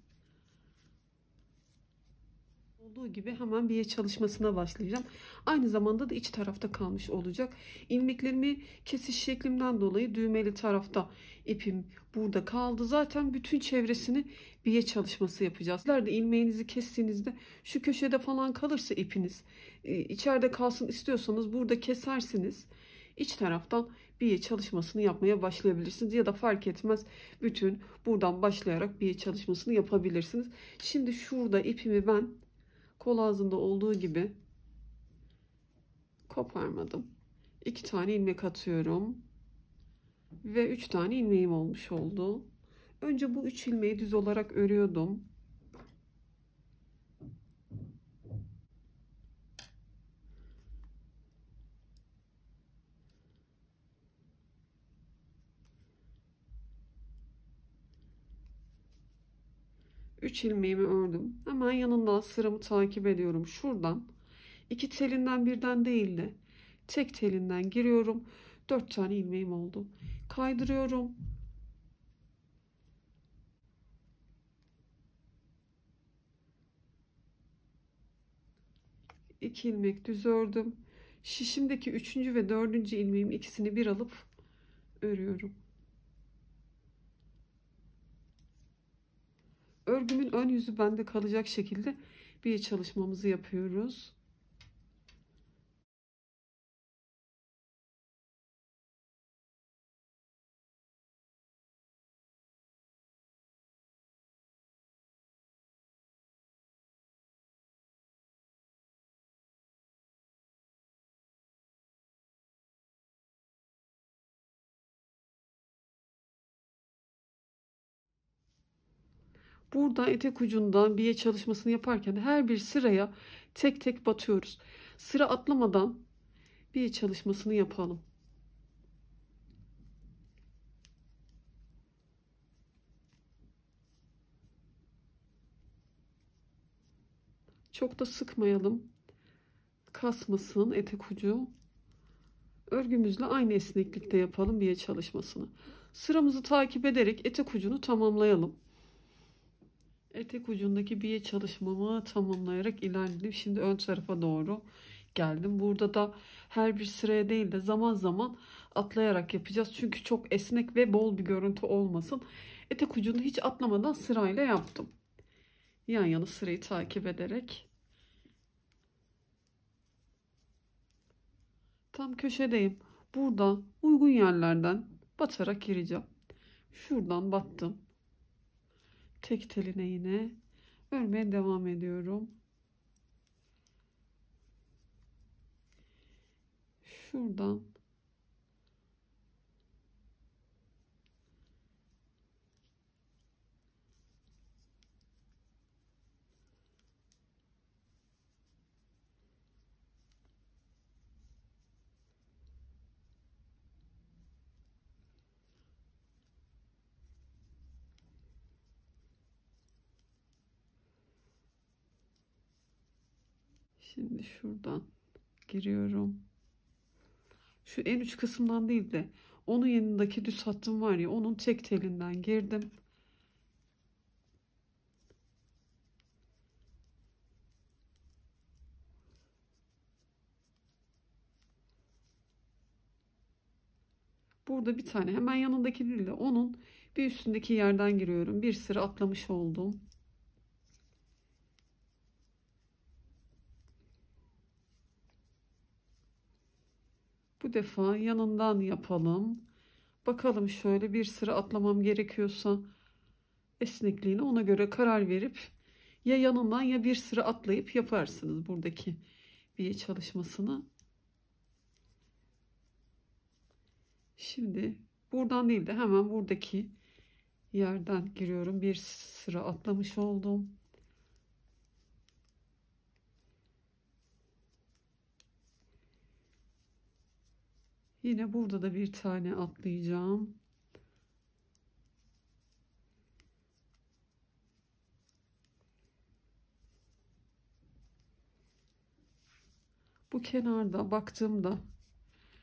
Olduğu gibi hemen biye çalışmasına başlayacağım. Aynı zamanda da iç tarafta kalmış olacak. İlmeklerimi kesiş şeklimden dolayı düğmeli tarafta ipim burada kaldı. Zaten bütün çevresini biye çalışması yapacağız. Sizler de ilmeğinizi kestiğinizde şu köşede falan kalırsa ipiniz içeride kalsın istiyorsanız burada kesersiniz. İç taraftan biye çalışmasını yapmaya başlayabilirsiniz. Ya da fark etmez bütün buradan başlayarak biye çalışmasını yapabilirsiniz. Şimdi şurada ipimi ben kol ağzında olduğu gibi koparmadım. 2 tane ilmek atıyorum. Ve 3 tane ilmeğim olmuş oldu. Önce bu 3 ilmeği düz olarak örüyordum. 3 ilmeğimi ördüm. Hemen yanından sıramı takip ediyorum. Şuradan 2 telinden birden değil de tek telinden giriyorum. 4 tane ilmeğim oldu. Kaydırıyorum. 2 ilmek düz ördüm. Şişimdeki 3. ve 4. ilmeğim ikisini bir alıp örüyorum. Örgümün ön yüzü bende kalacak şekilde bir çalışmamızı yapıyoruz. Burada etek ucundan biye çalışmasını yaparken her bir sıraya tek tek batıyoruz. Sıra atlamadan biye çalışmasını yapalım. Çok da sıkmayalım. Kasmasın etek ucu. Örgümüzle aynı esneklikte yapalım biye çalışmasını. Sıramızı takip ederek etek ucunu tamamlayalım. Etek ucundaki biye çalışmamı tamamlayarak ilerledim. Şimdi ön tarafa doğru geldim. Burada da her bir sıraya değil de zaman zaman atlayarak yapacağız. Çünkü çok esnek ve bol bir görüntü olmasın. Etek ucunu hiç atlamadan sırayla yaptım. Yan yana sırayı takip ederek. Tam köşedeyim. Burada uygun yerlerden batarak gireceğim. Şuradan battım. Tek teline yine örmeye devam ediyorum. Şuradan şimdi şuradan giriyorum. Şu en uç kısımdan değil de onun yanındaki düz hattım var ya, onun tek telinden girdim. Burada bir tane hemen yanındaki değil de onun bir üstündeki yerden giriyorum. Bir sıra atlamış oldum. Bu defa yanından yapalım. Bakalım, şöyle bir sıra atlamam gerekiyorsa esnekliğine ona göre karar verip ya yanından ya bir sıra atlayıp yaparsınız buradaki biye çalışmasını. Şimdi buradan değil de hemen buradaki yerden giriyorum. Bir sıra atlamış oldum. Yine burada da bir tane atlayacağım. Bu kenarda baktığımda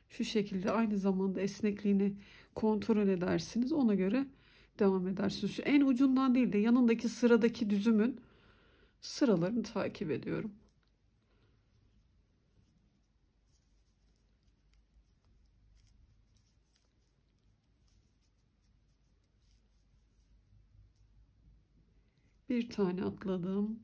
şu şekilde aynı zamanda esnekliğini kontrol edersiniz. Ona göre devam edersiniz. Şu en ucundan değil de yanındaki sıradaki düzümün sıralarını takip ediyorum. Bir tane atladım.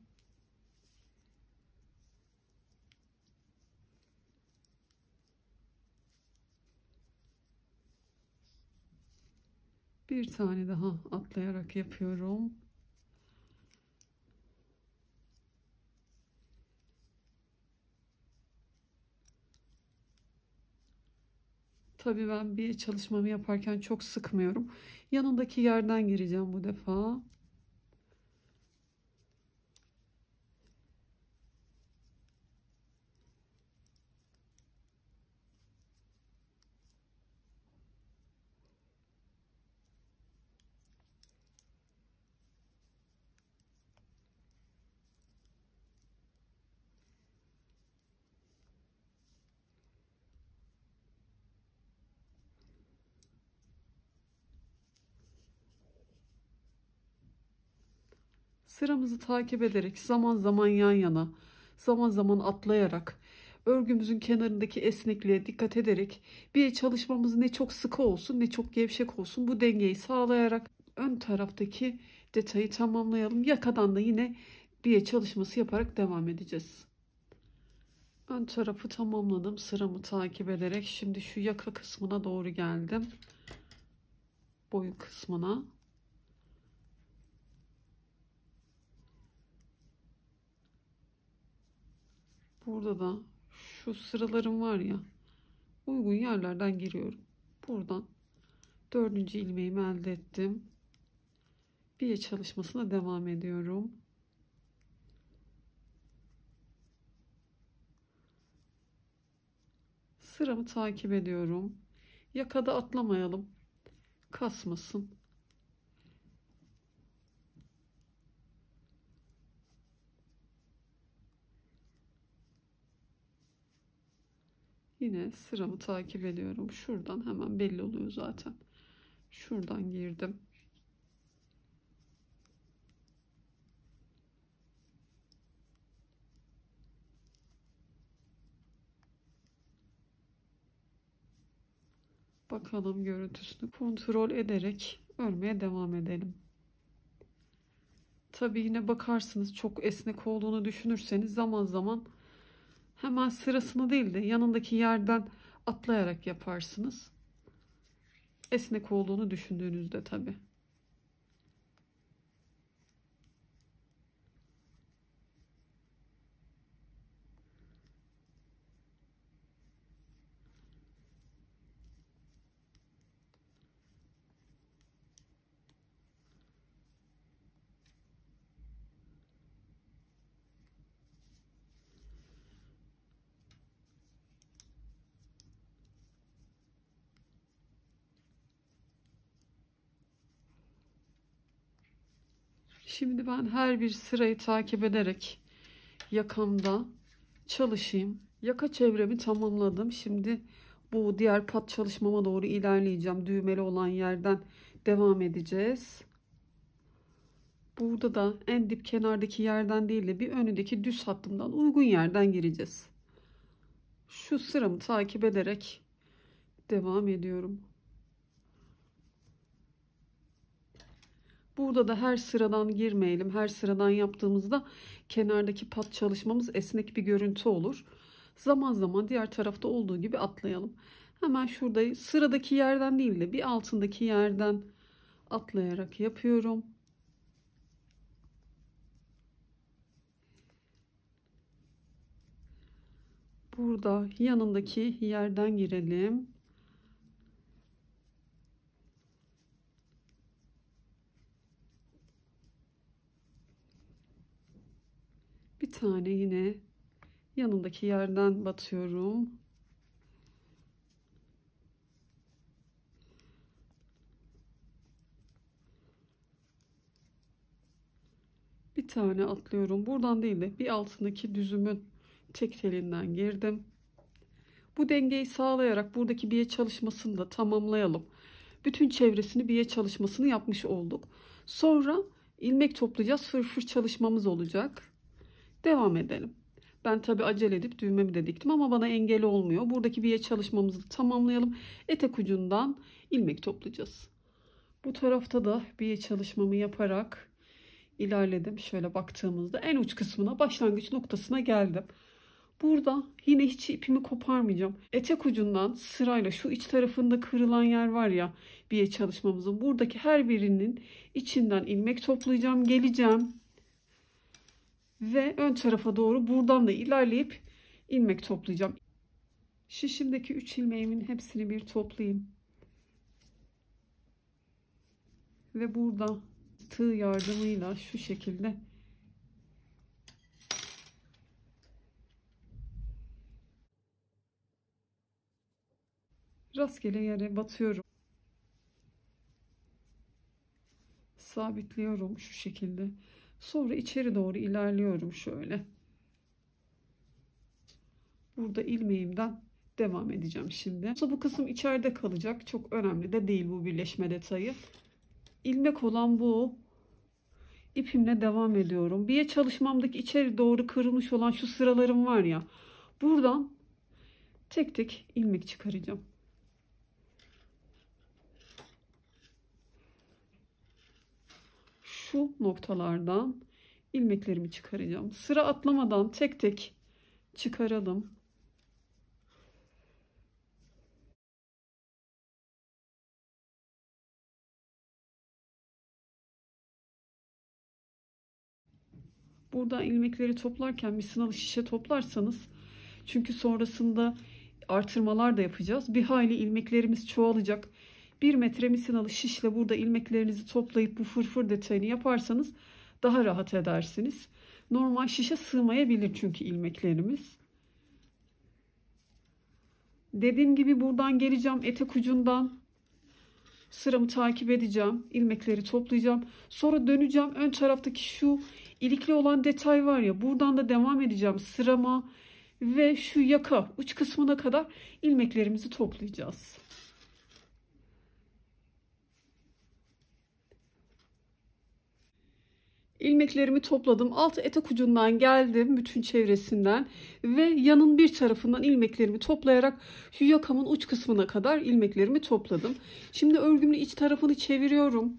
Bir tane daha atlayarak yapıyorum. Tabii ben bir çalışmamı yaparken çok sıkmıyorum. Yanındaki yerden gireceğim bu defa. Sıramızı takip ederek zaman zaman yan yana, zaman zaman atlayarak, örgümüzün kenarındaki esnekliğe dikkat ederek bir çalışmamız ne çok sıkı olsun ne çok gevşek olsun, bu dengeyi sağlayarak ön taraftaki detayı tamamlayalım. Yakadan da yine bir çalışması yaparak devam edeceğiz. Ön tarafı tamamladım sıramı takip ederek. Şimdi şu yaka kısmına doğru geldim. Boyun kısmına. Burada da şu sıralarım var ya, uygun yerlerden giriyorum. Buradan 4. ilmeğimi elde ettim. Bir çalışmasına devam ediyorum. Sıramı takip ediyorum. Yakada atlamayalım. Kasmasın. Yine sıramı takip ediyorum. Şuradan hemen belli oluyor zaten. Şuradan girdim. Bakalım görüntüsünü kontrol ederek örmeye devam edelim. Tabii yine bakarsınız, çok esnek olduğunu düşünürseniz zaman zaman hemen sırasını değil de yanındaki yerden atlayarak yaparsınız. Esnek olduğunu düşündüğünüzde tabii. Şimdi ben her bir sırayı takip ederek yakamda çalışayım. Yaka çevremi tamamladım. Şimdi bu diğer pat çalışmama doğru ilerleyeceğim. Düğmeli olan yerden devam edeceğiz. Burada da en dip kenardaki yerden değil de bir önündeki düz hattımdan uygun yerden gireceğiz. Şu sıramı takip ederek devam ediyorum. Burada da her sıradan girmeyelim. Her sıradan yaptığımızda kenardaki pat çalışmamız esnek bir görüntü olur. Zaman zaman diğer tarafta olduğu gibi atlayalım. Hemen şurada sıradaki yerden değil de bir altındaki yerden atlayarak yapıyorum. Burada yanındaki yerden girelim. Bir tane yine yanındaki yerden batıyorum. Bir tane atlıyorum. Buradan değil de bir altındaki düzümün tek telinden girdim. Bu dengeyi sağlayarak buradaki biye çalışmasını da tamamlayalım. Bütün çevresini biye çalışmasını yapmış olduk. Sonra ilmek toplayacağız. Fırfır çalışmamız olacak. Devam edelim. Ben tabi acele edip düğmemi de diktim ama bana engel olmuyor. Buradaki biye çalışmamızı tamamlayalım. Etek ucundan ilmek toplayacağız. Bu tarafta da biye çalışmamı yaparak ilerledim. Şöyle baktığımızda en uç kısmına, başlangıç noktasına geldim. Burada yine hiç ipimi koparmayacağım. Etek ucundan sırayla şu iç tarafında kırılan yer var ya, biye çalışmamızın, buradaki her birinin içinden ilmek toplayacağım, geleceğim ve ön tarafa doğru buradan da ilerleyip ilmek toplayacağım. Şişimdeki 3 ilmeğimin hepsini bir toplayayım ve burada tığ yardımıyla şu şekilde rastgele yere batıyorum. Sabitliyorum şu şekilde. Sonra içeri doğru ilerliyorum şöyle. Burada ilmeğimden devam edeceğim şimdi. Bu kısım içeride kalacak. Çok önemli de değil bu birleşme detayı. İlmek olan bu. ipimle devam ediyorum. Biye çalışmamdaki içeri doğru kırılmış olan şu sıralarım var ya. Buradan tek tek ilmek çıkaracağım. Şu noktalardan ilmeklerimi çıkaracağım. Sıra atlamadan tek tek çıkaralım. Burada ilmekleri toplarken misinalı şişe toplarsanız, çünkü sonrasında artırmalar da yapacağız. Bir hayli ilmeklerimiz çoğalacak. 1 metre misinalı şişle burada ilmeklerinizi toplayıp bu fırfır detayını yaparsanız daha rahat edersiniz. Normal şişe sığmayabilir çünkü ilmeklerimiz. Dediğim gibi buradan geleceğim, etek ucundan sıramı takip edeceğim. İlmekleri toplayacağım. Sonra döneceğim. Ön taraftaki şu ilikli olan detay var ya, buradan da devam edeceğim sırama ve şu yaka uç kısmına kadar ilmeklerimizi toplayacağız. İlmeklerimi topladım. Alt etek ucundan geldim, bütün çevresinden ve yanın bir tarafından ilmeklerimi toplayarak şu yakamın uç kısmına kadar ilmeklerimi topladım. Şimdi örgümün iç tarafını çeviriyorum.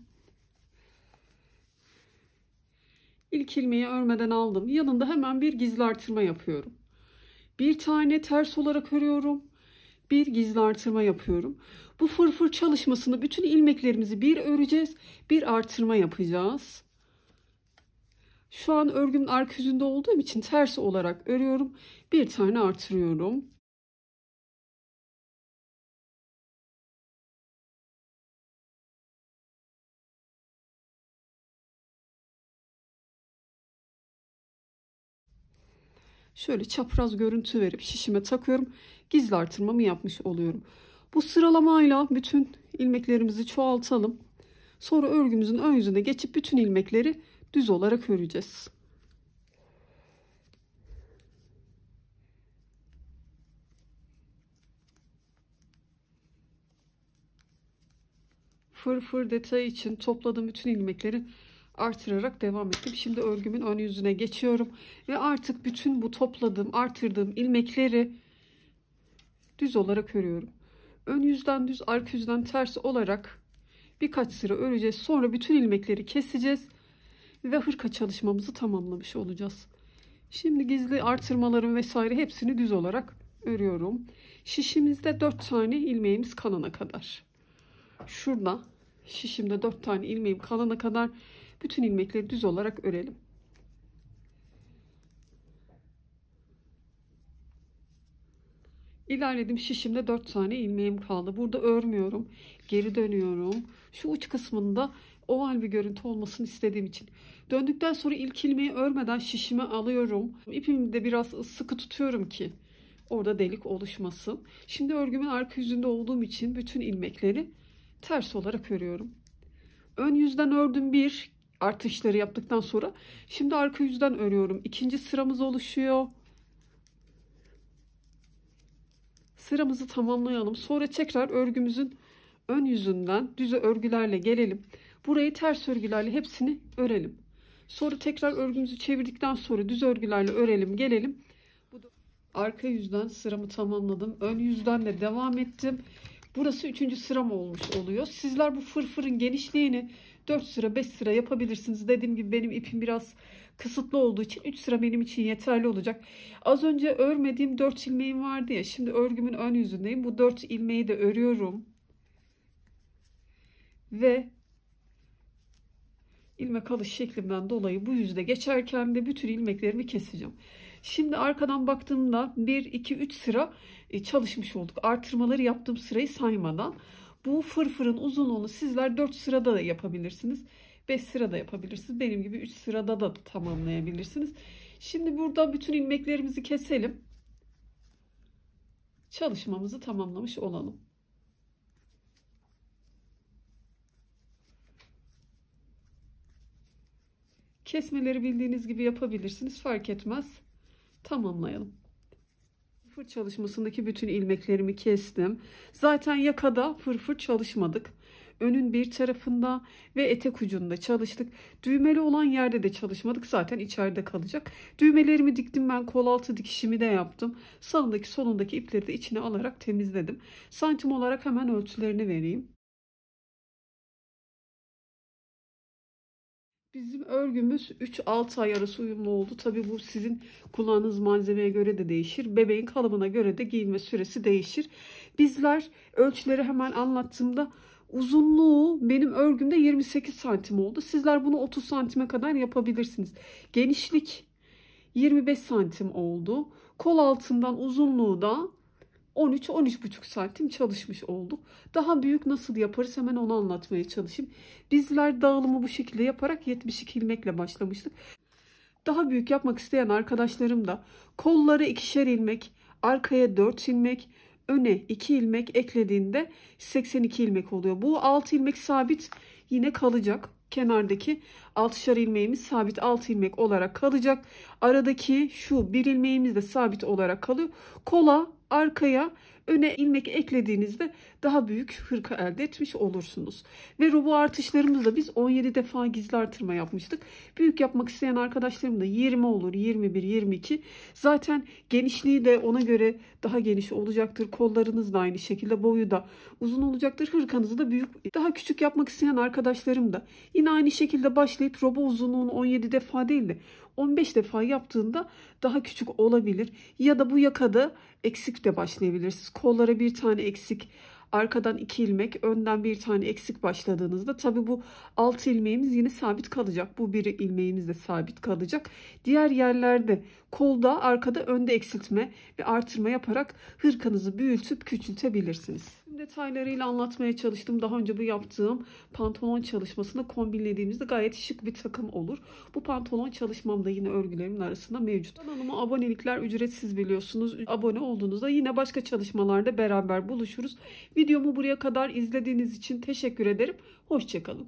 İlk ilmeği örmeden aldım. Yanında hemen bir gizli artırma yapıyorum. Bir tane ters olarak örüyorum. Bir gizli artırma yapıyorum. Bu fırfır çalışmasını bütün ilmeklerimizi bir öreceğiz, bir artırma yapacağız. Şu an örgümün arka yüzünde olduğum için ters olarak örüyorum. Bir tane artırıyorum. Şöyle çapraz görüntü verip şişime takıyorum. Gizli artırmamı yapmış oluyorum. Bu sıralamayla bütün ilmeklerimizi çoğaltalım. Sonra örgümüzün ön yüzüne geçip bütün ilmekleri düz olarak öreceğiz. Fırfır detayı için topladığım bütün ilmekleri artırarak devam ettim. Şimdi örgümün ön yüzüne geçiyorum ve artık bütün bu topladığım, artırdığım ilmekleri düz olarak örüyorum. Ön yüzden düz, arka yüzden ters olarak birkaç sıra öreceğiz. Sonra bütün ilmekleri keseceğiz ve hırka çalışmamızı tamamlamış olacağız. Şimdi gizli artırmaların vesaire hepsini düz olarak örüyorum. Şişimizde 4 tane ilmeğimiz kalana kadar. Şurada şişimde 4 tane ilmeğim kalana kadar bütün ilmekleri düz olarak örelim. İlerledim, şişimde 4 tane ilmeğim kaldı. Burada örmüyorum. Geri dönüyorum. Şu uç kısmında oval bir görüntü olmasını istediğim için. Döndükten sonra ilk ilmeği örmeden şişime alıyorum. İpimi de biraz sıkı tutuyorum ki orada delik oluşmasın. Şimdi örgümün arka yüzünde olduğum için bütün ilmekleri ters olarak örüyorum. Ön yüzden ördüm bir artışları yaptıktan sonra. Şimdi arka yüzden örüyorum. İkinci sıramız oluşuyor. Sıramızı tamamlayalım. Sonra tekrar örgümüzün ön yüzünden düz örgülerle gelelim. Burayı ters örgülerle hepsini örelim. Sonra tekrar örgümüzü çevirdikten sonra düz örgülerle örelim, gelelim. Arka yüzden sıramı tamamladım. Ön yüzden de devam ettim. Burası 3. sıram olmuş oluyor. Sizler bu fırfırın genişliğini 4 sıra 5 sıra yapabilirsiniz. Dediğim gibi benim ipim biraz kısıtlı olduğu için 3 sıra benim için yeterli olacak. Az önce örmediğim 4 ilmeğim vardı ya. Şimdi örgümün ön yüzündeyim. Bu 4 ilmeği de örüyorum. Ve ilmek alış şeklimden dolayı bu yüzde geçerken de bütün ilmeklerimi keseceğim. Şimdi arkadan baktığımda 1, 2, 3 sıra çalışmış olduk. Artırmaları yaptığım sırayı saymadan. Bu fırfırın uzunluğunu sizler 4 sırada da yapabilirsiniz. 5 sırada yapabilirsiniz. Benim gibi 3 sırada da tamamlayabilirsiniz. Şimdi burada bütün ilmeklerimizi keselim. Çalışmamızı tamamlamış olalım. Kesmeleri bildiğiniz gibi yapabilirsiniz. Fark etmez. Tamamlayalım. Fırfır çalışmasındaki bütün ilmeklerimi kestim. Zaten yakada fırfır çalışmadık. Önün bir tarafında ve etek ucunda çalıştık. Düğmeli olan yerde de çalışmadık. Zaten içeride kalacak. Düğmelerimi diktim ben. Kol altı dikişimi de yaptım. Sağındaki solundaki ipleri de içine alarak temizledim. Santim olarak hemen ölçülerini vereyim. Bizim örgümüz 3-6 ay arası uyumlu oldu. Tabii bu sizin kullandığınız malzemeye göre de değişir. Bebeğin kalıbına göre de giyinme süresi değişir. Bizler ölçüleri hemen anlattığımda uzunluğu benim örgümde 28 santim oldu. Sizler bunu 30 santime kadar yapabilirsiniz. Genişlik 25 santim oldu. Kol altından uzunluğu da 13-13,5 santim çalışmış olduk. Daha büyük nasıl yaparız hemen onu anlatmaya çalışayım. Bizler dağılımı bu şekilde yaparak 72 ilmekle başlamıştık. Daha büyük yapmak isteyen arkadaşlarım da kolları 2'şer ilmek, arkaya 4 ilmek, öne 2 ilmek eklediğinde 82 ilmek oluyor. Bu 6 ilmek sabit yine kalacak. Kenardaki 6'şar ilmeğimiz sabit 6 ilmek olarak kalacak. Aradaki şu bir ilmeğimiz de sabit olarak kalıyor. Kola, arkaya, öne ilmek eklediğinizde daha büyük hırka elde etmiş olursunuz. Ve robo artışlarımızda biz 17 defa gizli artırma yapmıştık. Büyük yapmak isteyen arkadaşlarım da 20 olur, 21, 22. Zaten genişliği de ona göre daha geniş olacaktır. Kollarınız da aynı şekilde, boyu da uzun olacaktır. Hırkanızı da büyük. Daha küçük yapmak isteyen arkadaşlarım da yine aynı şekilde başlayıp robo uzunluğunu 17 defa değil de 15 defa yaptığında daha küçük olabilir. Ya da bu yakada eksik de başlayabilirsiniz. Kollara bir tane eksik, arkadan 2 ilmek, önden bir tane eksik başladığınızda tabi bu 6 ilmeğimiz yine sabit kalacak. Bu bir ilmeğimiz de sabit kalacak. Diğer yerlerde kolda, arkada, önde eksiltme ve artırma yaparak hırkanızı büyütüp küçültebilirsiniz. Detaylarıyla anlatmaya çalıştım. Daha önce bu yaptığım pantolon çalışmasını kombinlediğimizde gayet şık bir takım olur. Bu pantolon çalışmam da yine örgülerimin arasında mevcut. Kanalıma abonelikler ücretsiz biliyorsunuz. Abone olduğunuzda yine başka çalışmalarda beraber buluşuruz. Videomu buraya kadar izlediğiniz için teşekkür ederim. Hoşça kalın.